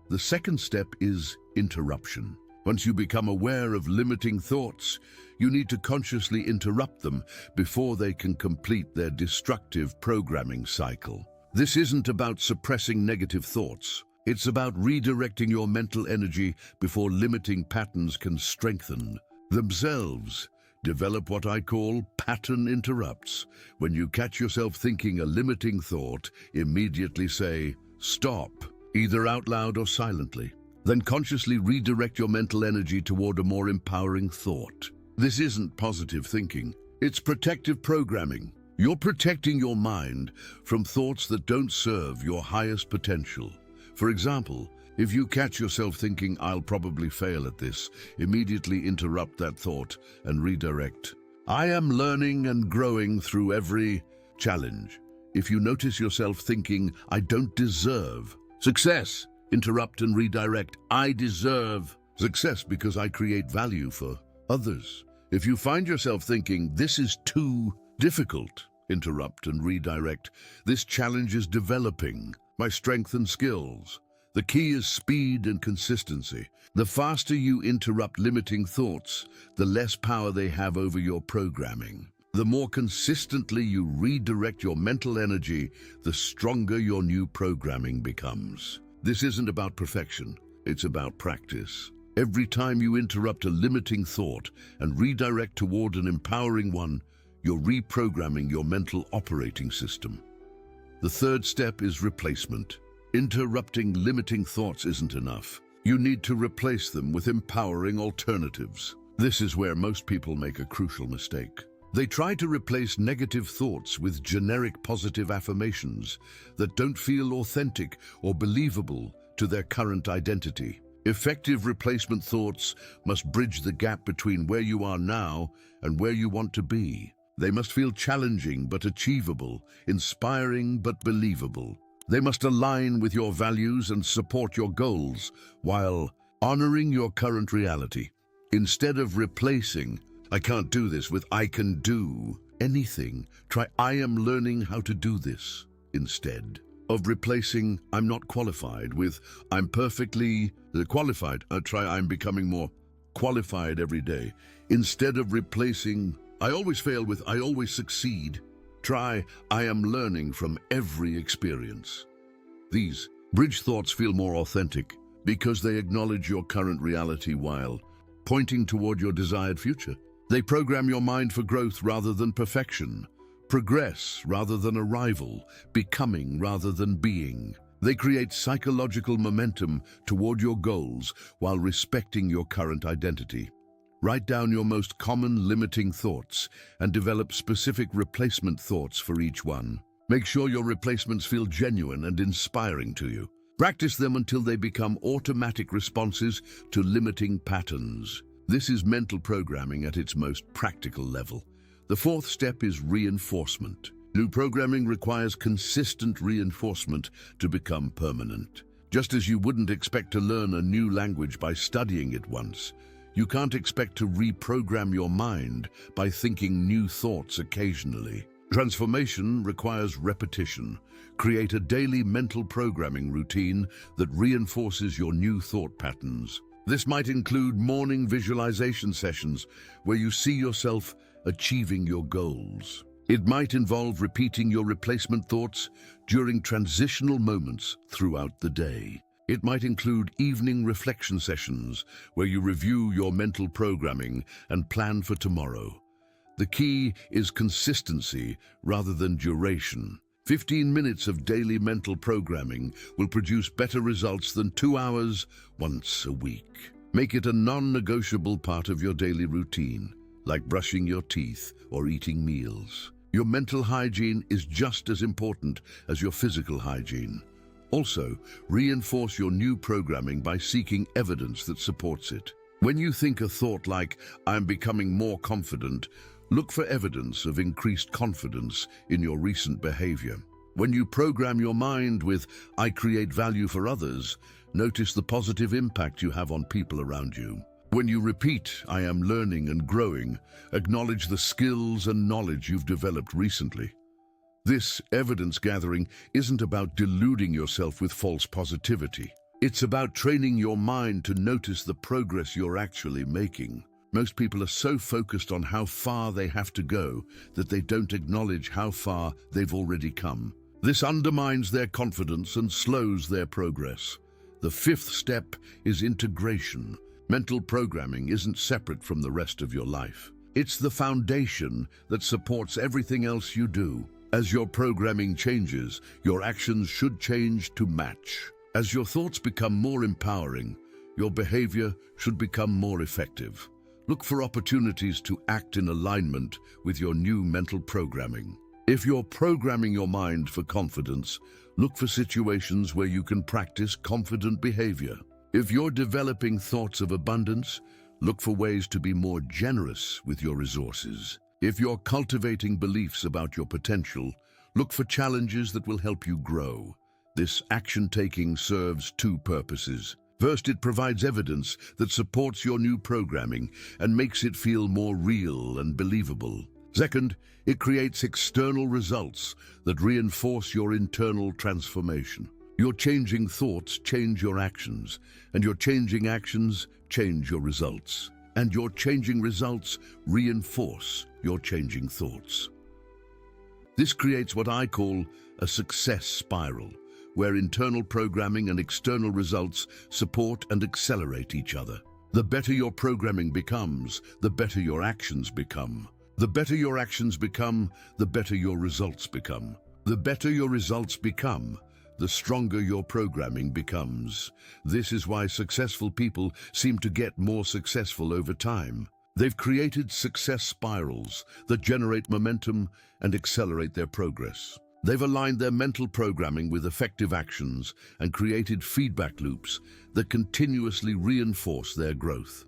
The second step is interruption. Once you become aware of limiting thoughts, you need to consciously interrupt them before they can complete their destructive programming cycle. This isn't about suppressing negative thoughts. It's about redirecting your mental energy before limiting patterns can strengthen themselves. Develop what I call pattern interrupts. When you catch yourself thinking a limiting thought, immediately say, "Stop," either out loud or silently. Then consciously redirect your mental energy toward a more empowering thought. This isn't positive thinking. It's protective programming. You're protecting your mind from thoughts that don't serve your highest potential. For example, if you catch yourself thinking, "I'll probably fail at this," immediately interrupt that thought and redirect. "I am learning and growing through every challenge." If you notice yourself thinking, "I don't deserve success," interrupt and redirect. "I deserve success because I create value for others." If you find yourself thinking, "This is too difficult," interrupt and redirect. "This challenge is developing my strength and skills." The key is speed and consistency. The faster you interrupt limiting thoughts, the less power they have over your programming. The more consistently you redirect your mental energy, the stronger your new programming becomes. This isn't about perfection, it's about practice. Every time you interrupt a limiting thought and redirect toward an empowering one, you're reprogramming your mental operating system. The third step is replacement. Interrupting limiting thoughts isn't enough. You need to replace them with empowering alternatives. This is where most people make a crucial mistake. They try to replace negative thoughts with generic positive affirmations that don't feel authentic or believable to their current identity. Effective replacement thoughts must bridge the gap between where you are now and where you want to be. They must feel challenging but achievable, inspiring but believable. They must align with your values and support your goals while honoring your current reality. Instead of replacing, "I can't do this," with "I can do anything," try "I am learning how to do this" instead of replacing "I'm not qualified" with "I'm perfectly qualified." Try "I'm becoming more qualified every day." Instead of replacing "I always fail" with "I always succeed," try "I am learning from every experience." These bridge thoughts feel more authentic because they acknowledge your current reality while pointing toward your desired future. They program your mind for growth rather than perfection, progress rather than arrival, becoming rather than being. They create psychological momentum toward your goals while respecting your current identity. Write down your most common limiting thoughts and develop specific replacement thoughts for each one. Make sure your replacements feel genuine and inspiring to you. Practice them until they become automatic responses to limiting patterns. This is mental programming at its most practical level. The fourth step is reinforcement. New programming requires consistent reinforcement to become permanent. Just as you wouldn't expect to learn a new language by studying it once, you can't expect to reprogram your mind by thinking new thoughts occasionally. Transformation requires repetition. Create a daily mental programming routine that reinforces your new thought patterns. This might include morning visualization sessions where you see yourself achieving your goals. It might involve repeating your replacement thoughts during transitional moments throughout the day. It might include evening reflection sessions where you review your mental programming and plan for tomorrow. The key is consistency rather than duration. 15 minutes of daily mental programming will produce better results than 2 hours once a week. Make it a non-negotiable part of your daily routine, like brushing your teeth or eating meals. Your mental hygiene is just as important as your physical hygiene. Also, reinforce your new programming by seeking evidence that supports it. When you think a thought like, "I'm becoming more confident," look for evidence of increased confidence in your recent behavior. When you program your mind with, "I create value for others," notice the positive impact you have on people around you. When you repeat, "I am learning and growing," acknowledge the skills and knowledge you've developed recently. This evidence gathering isn't about deluding yourself with false positivity. It's about training your mind to notice the progress you're actually making. Most people are so focused on how far they have to go that they don't acknowledge how far they've already come. This undermines their confidence and slows their progress. The fifth step is integration. Mental programming isn't separate from the rest of your life. It's the foundation that supports everything else you do. As your programming changes, your actions should change to match. As your thoughts become more empowering, your behavior should become more effective. Look for opportunities to act in alignment with your new mental programming. If you're programming your mind for confidence, look for situations where you can practice confident behavior. If you're developing thoughts of abundance, look for ways to be more generous with your resources. If you're cultivating beliefs about your potential, look for challenges that will help you grow. This action-taking serves two purposes. First, it provides evidence that supports your new programming and makes it feel more real and believable. Second, it creates external results that reinforce your internal transformation. Your changing thoughts change your actions, and your changing actions change your results. And your changing results reinforce your changing thoughts. This creates what I call a success spiral, where internal programming and external results support and accelerate each other. The better your programming becomes, the better your actions become. The better your actions become, the better your results become. The better your results become, the stronger your programming becomes. This is why successful people seem to get more successful over time. They've created success spirals that generate momentum and accelerate their progress. They've aligned their mental programming with effective actions and created feedback loops that continuously reinforce their growth.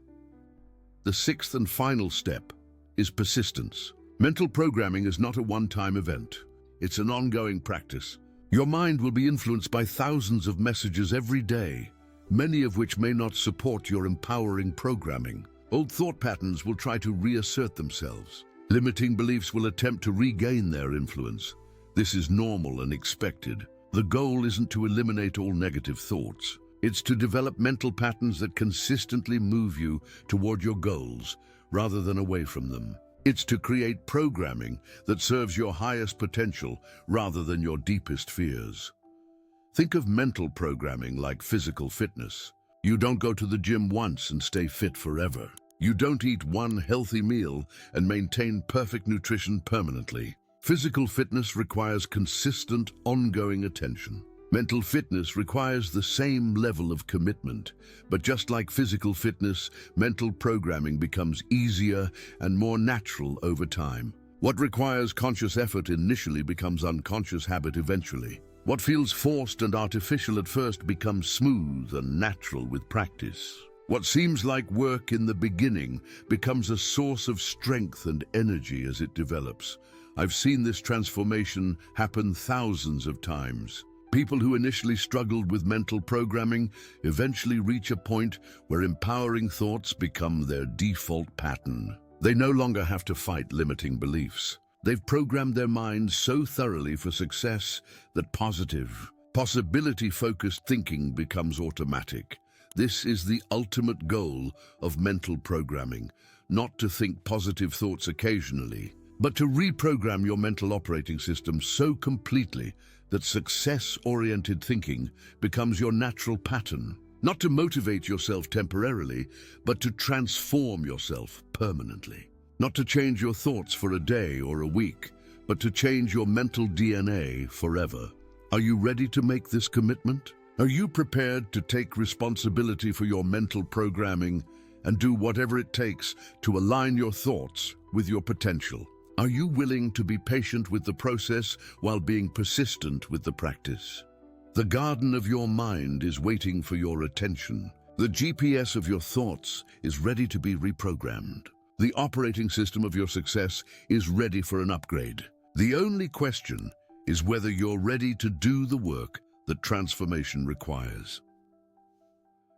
The sixth and final step is persistence. Mental programming is not a one-time event. It's an ongoing practice. Your mind will be influenced by thousands of messages every day, many of which may not support your empowering programming. Old thought patterns will try to reassert themselves. Limiting beliefs will attempt to regain their influence. This is normal and expected. The goal isn't to eliminate all negative thoughts. It's to develop mental patterns that consistently move you toward your goals rather than away from them. It's to create programming that serves your highest potential rather than your deepest fears. Think of mental programming like physical fitness. You don't go to the gym once and stay fit forever. You don't eat one healthy meal and maintain perfect nutrition permanently. Physical fitness requires consistent, ongoing attention. Mental fitness requires the same level of commitment, but just like physical fitness, mental programming becomes easier and more natural over time. What requires conscious effort initially becomes unconscious habit eventually. What feels forced and artificial at first becomes smooth and natural with practice. What seems like work in the beginning becomes a source of strength and energy as it develops. I've seen this transformation happen thousands of times. People who initially struggled with mental programming eventually reach a point where empowering thoughts become their default pattern. They no longer have to fight limiting beliefs. They've programmed their minds so thoroughly for success that positive, possibility-focused thinking becomes automatic. This is the ultimate goal of mental programming, not to think positive thoughts occasionally, but to reprogram your mental operating system so completely that success-oriented thinking becomes your natural pattern. Not to motivate yourself temporarily, but to transform yourself permanently. Not to change your thoughts for a day or a week, but to change your mental DNA forever. Are you ready to make this commitment? Are you prepared to take responsibility for your mental programming and do whatever it takes to align your thoughts with your potential? Are you willing to be patient with the process while being persistent with the practice? The garden of your mind is waiting for your attention. The GPS of your thoughts is ready to be reprogrammed. The operating system of your success is ready for an upgrade. The only question is whether you're ready to do the work that transformation requires.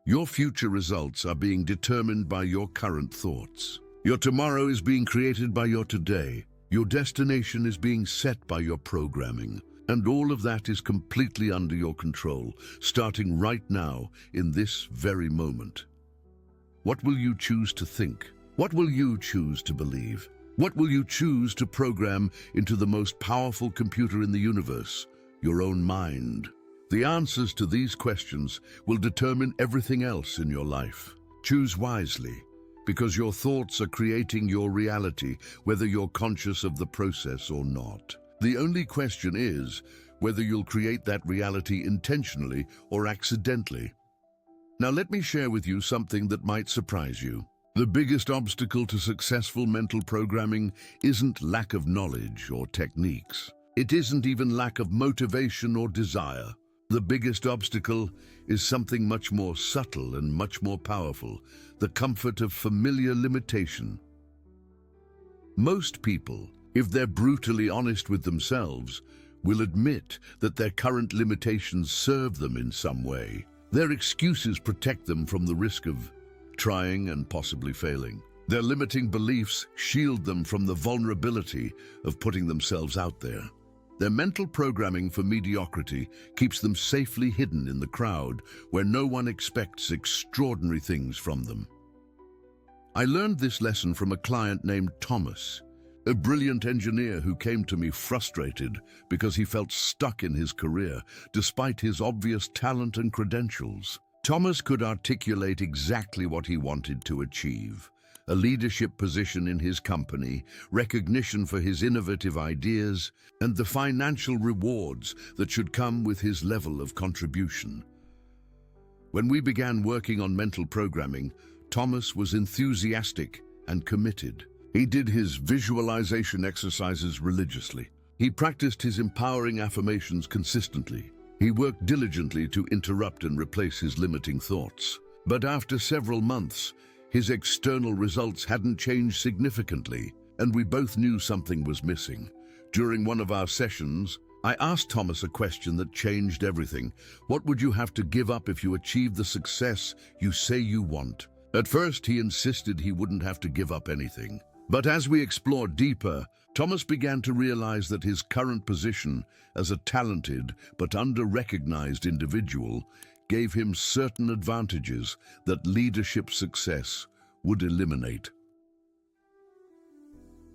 Your future results are being determined by your current thoughts. Your tomorrow is being created by your today. Your destination is being set by your programming. And all of that is completely under your control, starting right now in this very moment. What will you choose to think? What will you choose to believe? What will you choose to program into the most powerful computer in the universe, your own mind? The answers to these questions will determine everything else in your life. Choose wisely, because your thoughts are creating your reality, whether you're conscious of the process or not. The only question is whether you'll create that reality intentionally or accidentally. Now let me share with you something that might surprise you. The biggest obstacle to successful mental programming isn't lack of knowledge or techniques. It isn't even lack of motivation or desire. The biggest obstacle is something much more subtle and much more powerful, the comfort of familiar limitation. Most people, if they're brutally honest with themselves, will admit that their current limitations serve them in some way. Their excuses protect them from the risk of trying and possibly failing. Their limiting beliefs shield them from the vulnerability of putting themselves out there. Their mental programming for mediocrity keeps them safely hidden in the crowd where no one expects extraordinary things from them. I learned this lesson from a client named Thomas, a brilliant engineer who came to me frustrated because he felt stuck in his career despite his obvious talent and credentials. Thomas could articulate exactly what he wanted to achieve: a leadership position in his company, recognition for his innovative ideas, and the financial rewards that should come with his level of contribution. When we began working on mental programming, Thomas was enthusiastic and committed. He did his visualization exercises religiously. He practiced his empowering affirmations consistently. He worked diligently to interrupt and replace his limiting thoughts. But after several months, his external results hadn't changed significantly, and we both knew something was missing. During one of our sessions, I asked Thomas a question that changed everything. What would you have to give up if you achieved the success you say you want? At first, he insisted he wouldn't have to give up anything. But as we explored deeper, Thomas began to realize that his current position as a talented but under-recognized individual gave him certain advantages that leadership success would eliminate.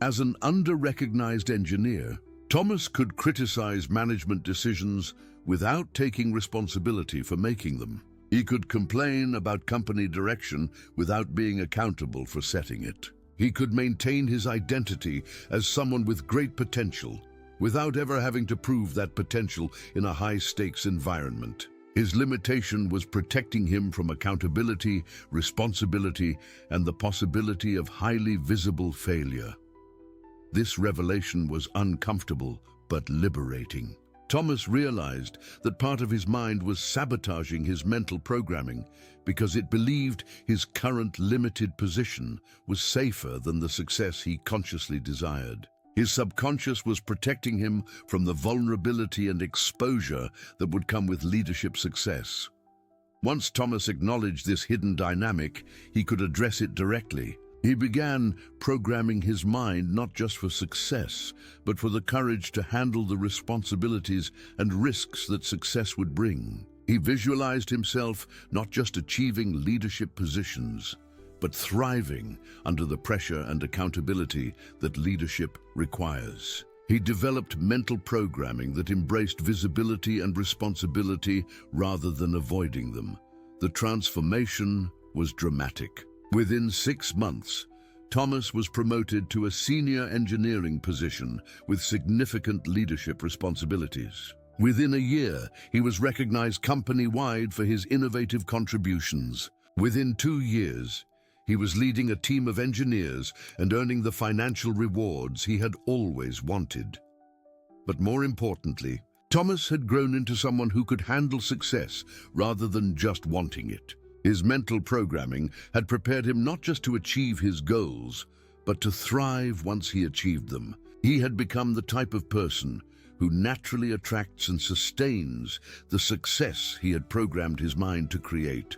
As an under-recognized engineer, Thomas could criticize management decisions without taking responsibility for making them. He could complain about company direction without being accountable for setting it. He could maintain his identity as someone with great potential without ever having to prove that potential in a high-stakes environment. His limitation was protecting him from accountability, responsibility, and the possibility of highly visible failure. This revelation was uncomfortable but liberating. Thomas realized that part of his mind was sabotaging his mental programming because it believed his current limited position was safer than the success he consciously desired. His subconscious was protecting him from the vulnerability and exposure that would come with leadership success. Once Thomas acknowledged this hidden dynamic, he could address it directly. He began programming his mind not just for success, but for the courage to handle the responsibilities and risks that success would bring. He visualized himself not just achieving leadership positions, but thriving under the pressure and accountability that leadership requires. He developed mental programming that embraced visibility and responsibility rather than avoiding them. The transformation was dramatic. Within 6 months, Thomas was promoted to a senior engineering position with significant leadership responsibilities. Within a year, he was recognized company-wide for his innovative contributions. Within 2 years, he was leading a team of engineers and earning the financial rewards he had always wanted. But more importantly, Thomas had grown into someone who could handle success rather than just wanting it. His mental programming had prepared him not just to achieve his goals, but to thrive once he achieved them. He had become the type of person who naturally attracts and sustains the success he had programmed his mind to create.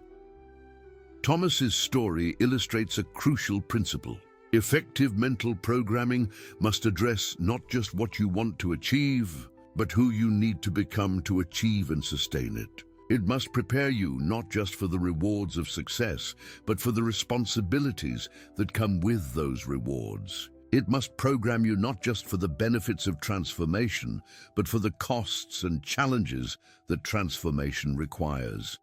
Thomas's story illustrates a crucial principle. Effective mental programming must address not just what you want to achieve, but who you need to become to achieve and sustain it. It must prepare you not just for the rewards of success, but for the responsibilities that come with those rewards. It must program you not just for the benefits of transformation, but for the costs and challenges that transformation requires.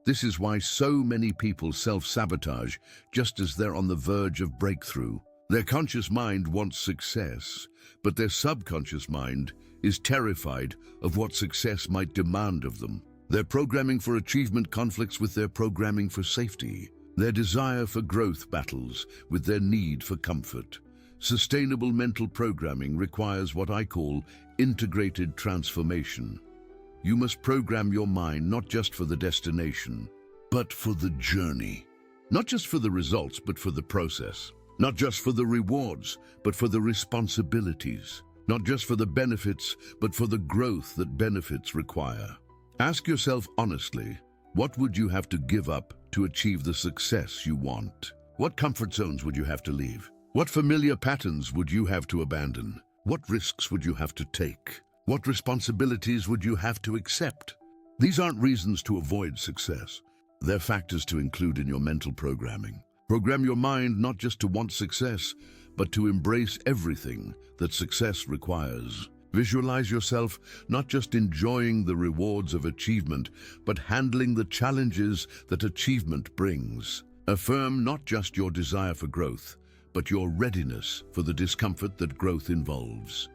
This is why so many people self-sabotage just as they're on the verge of breakthrough. Their conscious mind wants success, but their subconscious mind is terrified of what success might demand of them. Their programming for achievement conflicts with their programming for safety. Their desire for growth battles with their need for comfort. Sustainable mental programming requires what I call integrated transformation. You must program your mind not just for the destination, but for the journey. Not just for the results, but for the process. Not just for the rewards, but for the responsibilities. Not just for the benefits, but for the growth that benefits require. Ask yourself honestly, what would you have to give up to achieve the success you want? What comfort zones would you have to leave? What familiar patterns would you have to abandon? What risks would you have to take? What responsibilities would you have to accept? These aren't reasons to avoid success. They're factors to include in your mental programming. Program your mind not just to want success, but to embrace everything that success requires. Visualize yourself not just enjoying the rewards of achievement, but handling the challenges that achievement brings. Affirm not just your desire for growth, but your readiness for the discomfort that growth involves.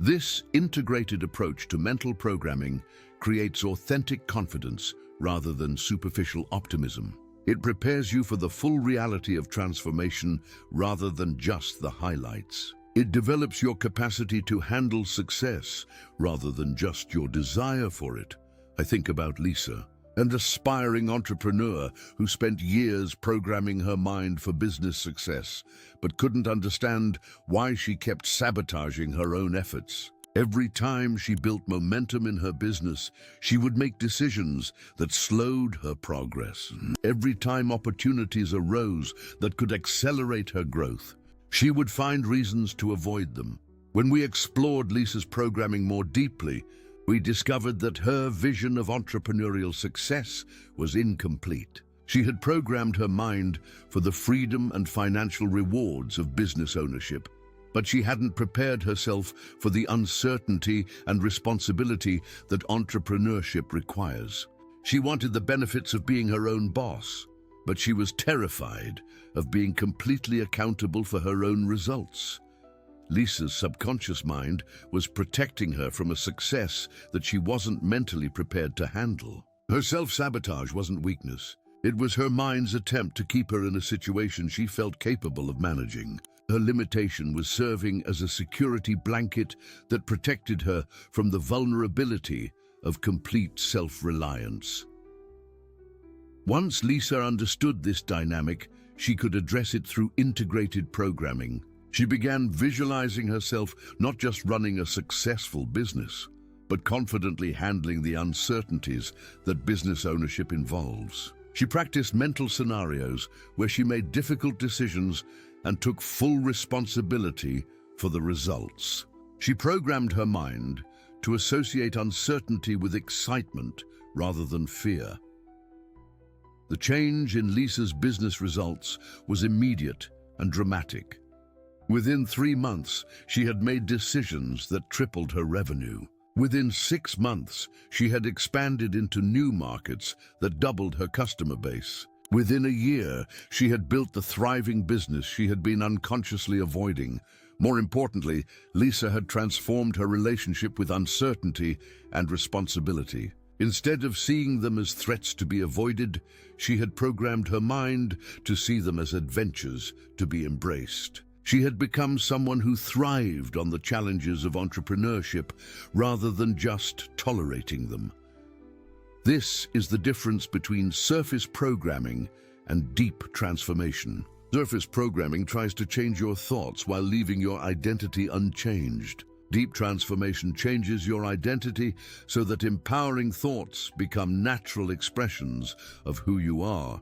This integrated approach to mental programming creates authentic confidence rather than superficial optimism. It prepares you for the full reality of transformation rather than just the highlights. It develops your capacity to handle success rather than just your desire for it. I think about Lisa, an aspiring entrepreneur who spent years programming her mind for business success, but couldn't understand why she kept sabotaging her own efforts. Every time she built momentum in her business, she would make decisions that slowed her progress. Every time opportunities arose that could accelerate her growth, she would find reasons to avoid them. When we explored Lisa's programming more deeply, we discovered that her vision of entrepreneurial success was incomplete. She had programmed her mind for the freedom and financial rewards of business ownership, but she hadn't prepared herself for the uncertainty and responsibility that entrepreneurship requires. She wanted the benefits of being her own boss, but she was terrified of being completely accountable for her own results. Lisa's subconscious mind was protecting her from a success that she wasn't mentally prepared to handle. Her self-sabotage wasn't weakness. It was her mind's attempt to keep her in a situation she felt capable of managing. Her limitation was serving as a security blanket that protected her from the vulnerability of complete self-reliance. Once Lisa understood this dynamic, she could address it through integrated programming. She began visualizing herself not just running a successful business, but confidently handling the uncertainties that business ownership involves. She practiced mental scenarios where she made difficult decisions and took full responsibility for the results. She programmed her mind to associate uncertainty with excitement rather than fear. The change in Lisa's business results was immediate and dramatic. Within 3 months, she had made decisions that tripled her revenue. Within 6 months, she had expanded into new markets that doubled her customer base. Within a year, she had built the thriving business she had been unconsciously avoiding. More importantly, Lisa had transformed her relationship with uncertainty and responsibility. Instead of seeing them as threats to be avoided, she had programmed her mind to see them as adventures to be embraced. She had become someone who thrived on the challenges of entrepreneurship rather than just tolerating them. This is the difference between surface programming and deep transformation. Surface programming tries to change your thoughts while leaving your identity unchanged. Deep transformation changes your identity so that empowering thoughts become natural expressions of who you are.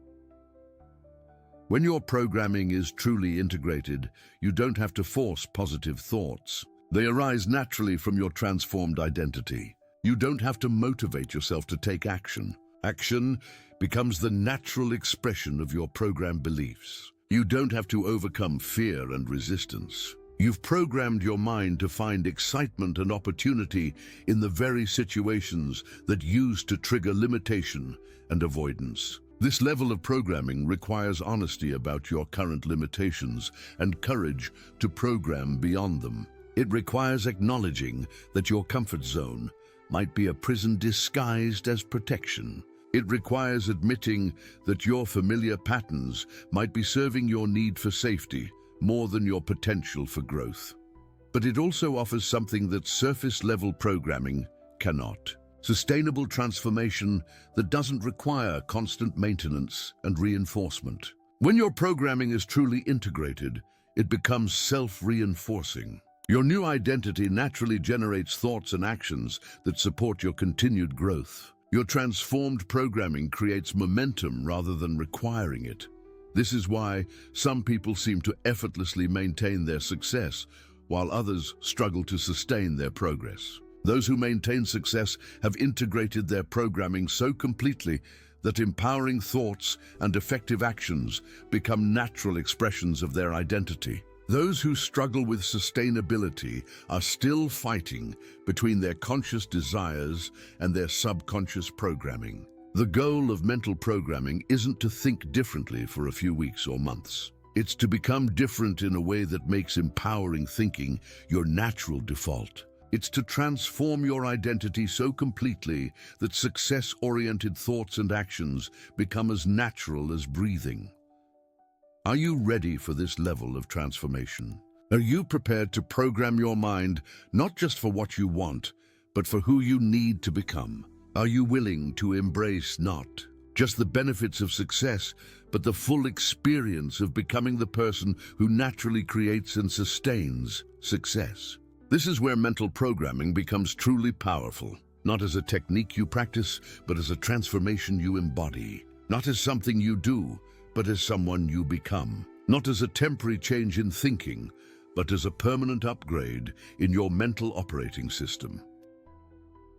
When your programming is truly integrated, you don't have to force positive thoughts. They arise naturally from your transformed identity. You don't have to motivate yourself to take action. Action becomes the natural expression of your programmed beliefs. You don't have to overcome fear and resistance. You've programmed your mind to find excitement and opportunity in the very situations that used to trigger limitation and avoidance. This level of programming requires honesty about your current limitations and courage to program beyond them. It requires acknowledging that your comfort zone might be a prison disguised as protection. It requires admitting that your familiar patterns might be serving your need for safety more than your potential for growth. But it also offers something that surface-level programming cannot: sustainable transformation that doesn't require constant maintenance and reinforcement. When your programming is truly integrated, it becomes self-reinforcing. Your new identity naturally generates thoughts and actions that support your continued growth. Your transformed programming creates momentum rather than requiring it. This is why some people seem to effortlessly maintain their success, while others struggle to sustain their progress. Those who maintain success have integrated their programming so completely that empowering thoughts and effective actions become natural expressions of their identity. Those who struggle with sustainability are still fighting between their conscious desires and their subconscious programming. The goal of mental programming isn't to think differently for a few weeks or months. It's to become different in a way that makes empowering thinking your natural default. It's to transform your identity so completely that success-oriented thoughts and actions become as natural as breathing. Are you ready for this level of transformation? Are you prepared to program your mind not just for what you want, but for who you need to become? Are you willing to embrace not just the benefits of success, but the full experience of becoming the person who naturally creates and sustains success? This is where mental programming becomes truly powerful, not as a technique you practice, but as a transformation you embody. Not as something you do, but as someone you become. Not as a temporary change in thinking, but as a permanent upgrade in your mental operating system.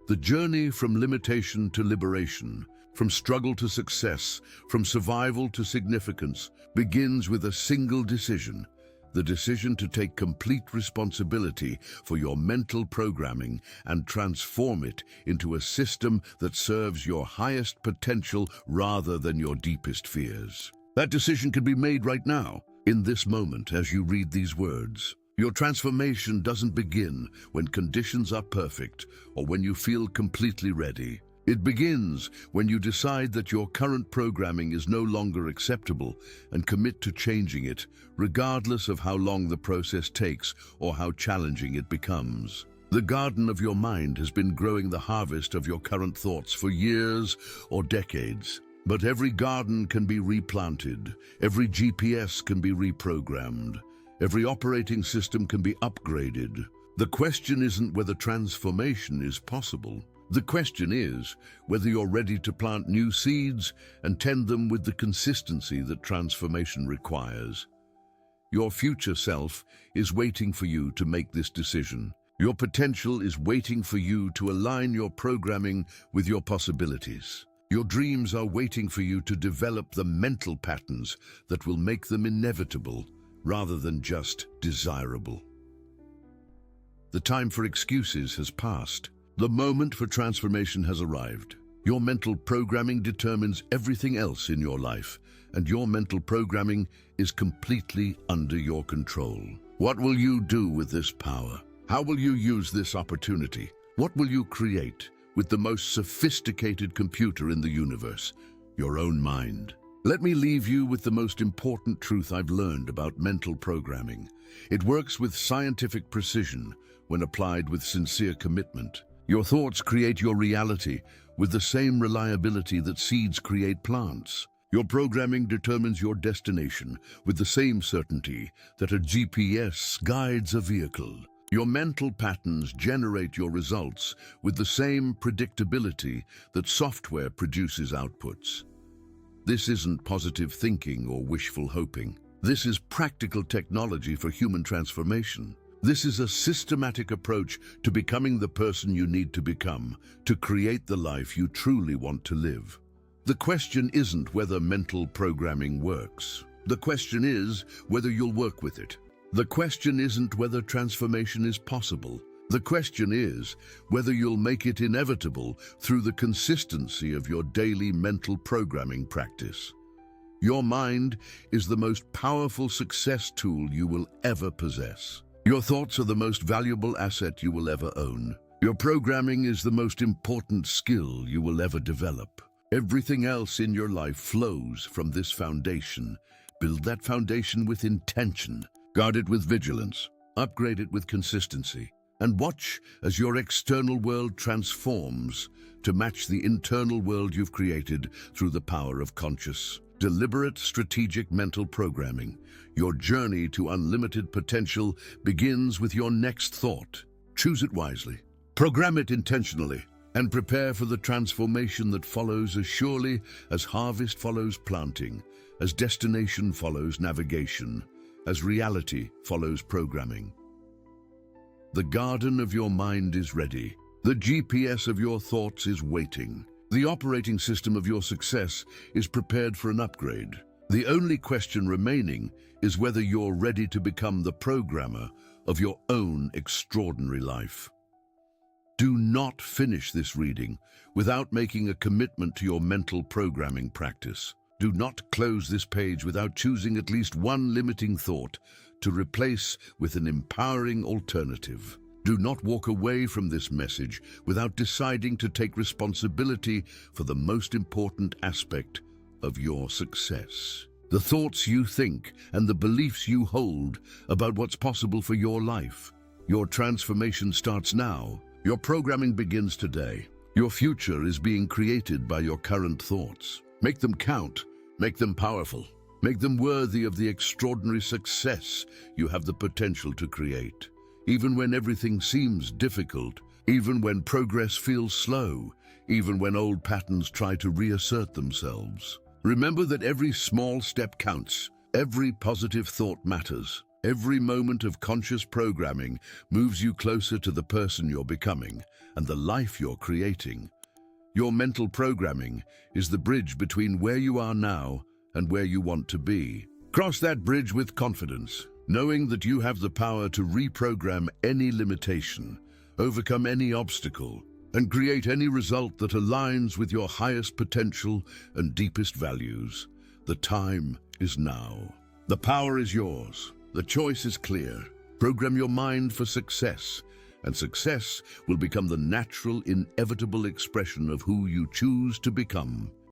The journey from limitation to liberation, from struggle to success, from survival to significance, begins with a single decision: the decision to take complete responsibility for your mental programming and transform it into a system that serves your highest potential rather than your deepest fears. That decision can be made right now, in this moment, as you read these words. Your transformation doesn't begin when conditions are perfect or when you feel completely ready. It begins when you decide that your current programming is no longer acceptable and commit to changing it, regardless of how long the process takes or how challenging it becomes. The garden of your mind has been growing the harvest of your current thoughts for years or decades. But every garden can be replanted, every GPS can be reprogrammed, every operating system can be upgraded. The question isn't whether transformation is possible. The question is whether you're ready to plant new seeds and tend them with the consistency that transformation requires. Your future self is waiting for you to make this decision. Your potential is waiting for you to align your programming with your possibilities. Your dreams are waiting for you to develop the mental patterns that will make them inevitable rather than just desirable. The time for excuses has passed. The moment for transformation has arrived. Your mental programming determines everything else in your life, and your mental programming is completely under your control. What will you do with this power? How will you use this opportunity? What will you create with the most sophisticated computer in the universe, your own mind? Let me leave you with the most important truth I've learned about mental programming. It works with scientific precision when applied with sincere commitment. Your thoughts create your reality with the same reliability that seeds create plants. Your programming determines your destination with the same certainty that a GPS guides a vehicle. Your mental patterns generate your results with the same predictability that software produces outputs. This isn't positive thinking or wishful hoping. This is practical technology for human transformation. This is a systematic approach to becoming the person you need to become, to create the life you truly want to live. The question isn't whether mental programming works. The question is whether you'll work with it. The question isn't whether transformation is possible. The question is whether you'll make it inevitable through the consistency of your daily mental programming practice. Your mind is the most powerful success tool you will ever possess. Your thoughts are the most valuable asset you will ever own. Your programming is the most important skill you will ever develop. Everything else in your life flows from this foundation. Build that foundation with intention. Guard it with vigilance. Upgrade it with consistency. And watch as your external world transforms to match the internal world you've created through the power of conscious, deliberate, strategic mental programming. Your journey to unlimited potential begins with your next thought. Choose it wisely. Program it intentionally. And prepare for the transformation that follows as surely as harvest follows planting, as destination follows navigation, as reality follows programming. The garden of your mind is ready. The GPS of your thoughts is waiting. The operating system of your success is prepared for an upgrade. The only question remaining is whether you're ready to become the programmer of your own extraordinary life. Do not finish this reading without making a commitment to your mental programming practice. Do not close this page without choosing at least one limiting thought to replace with an empowering alternative. Do not walk away from this message without deciding to take responsibility for the most important aspect of your success. The thoughts you think and the beliefs you hold about what's possible for your life. Your transformation starts now. Your programming begins today. Your future is being created by your current thoughts. Make them count. Make them powerful. Make them worthy of the extraordinary success you have the potential to create. Even when everything seems difficult, even when progress feels slow, even when old patterns try to reassert themselves. Remember that every small step counts. Every positive thought matters. Every moment of conscious programming moves you closer to the person you're becoming and the life you're creating. Your mental programming is the bridge between where you are now and where you want to be. Cross that bridge with confidence, knowing that you have the power to reprogram any limitation, overcome any obstacle, and create any result that aligns with your highest potential and deepest values. The time is now. The power is yours. The choice is clear. Program your mind for success, and success will become the natural, inevitable expression of who you choose to become.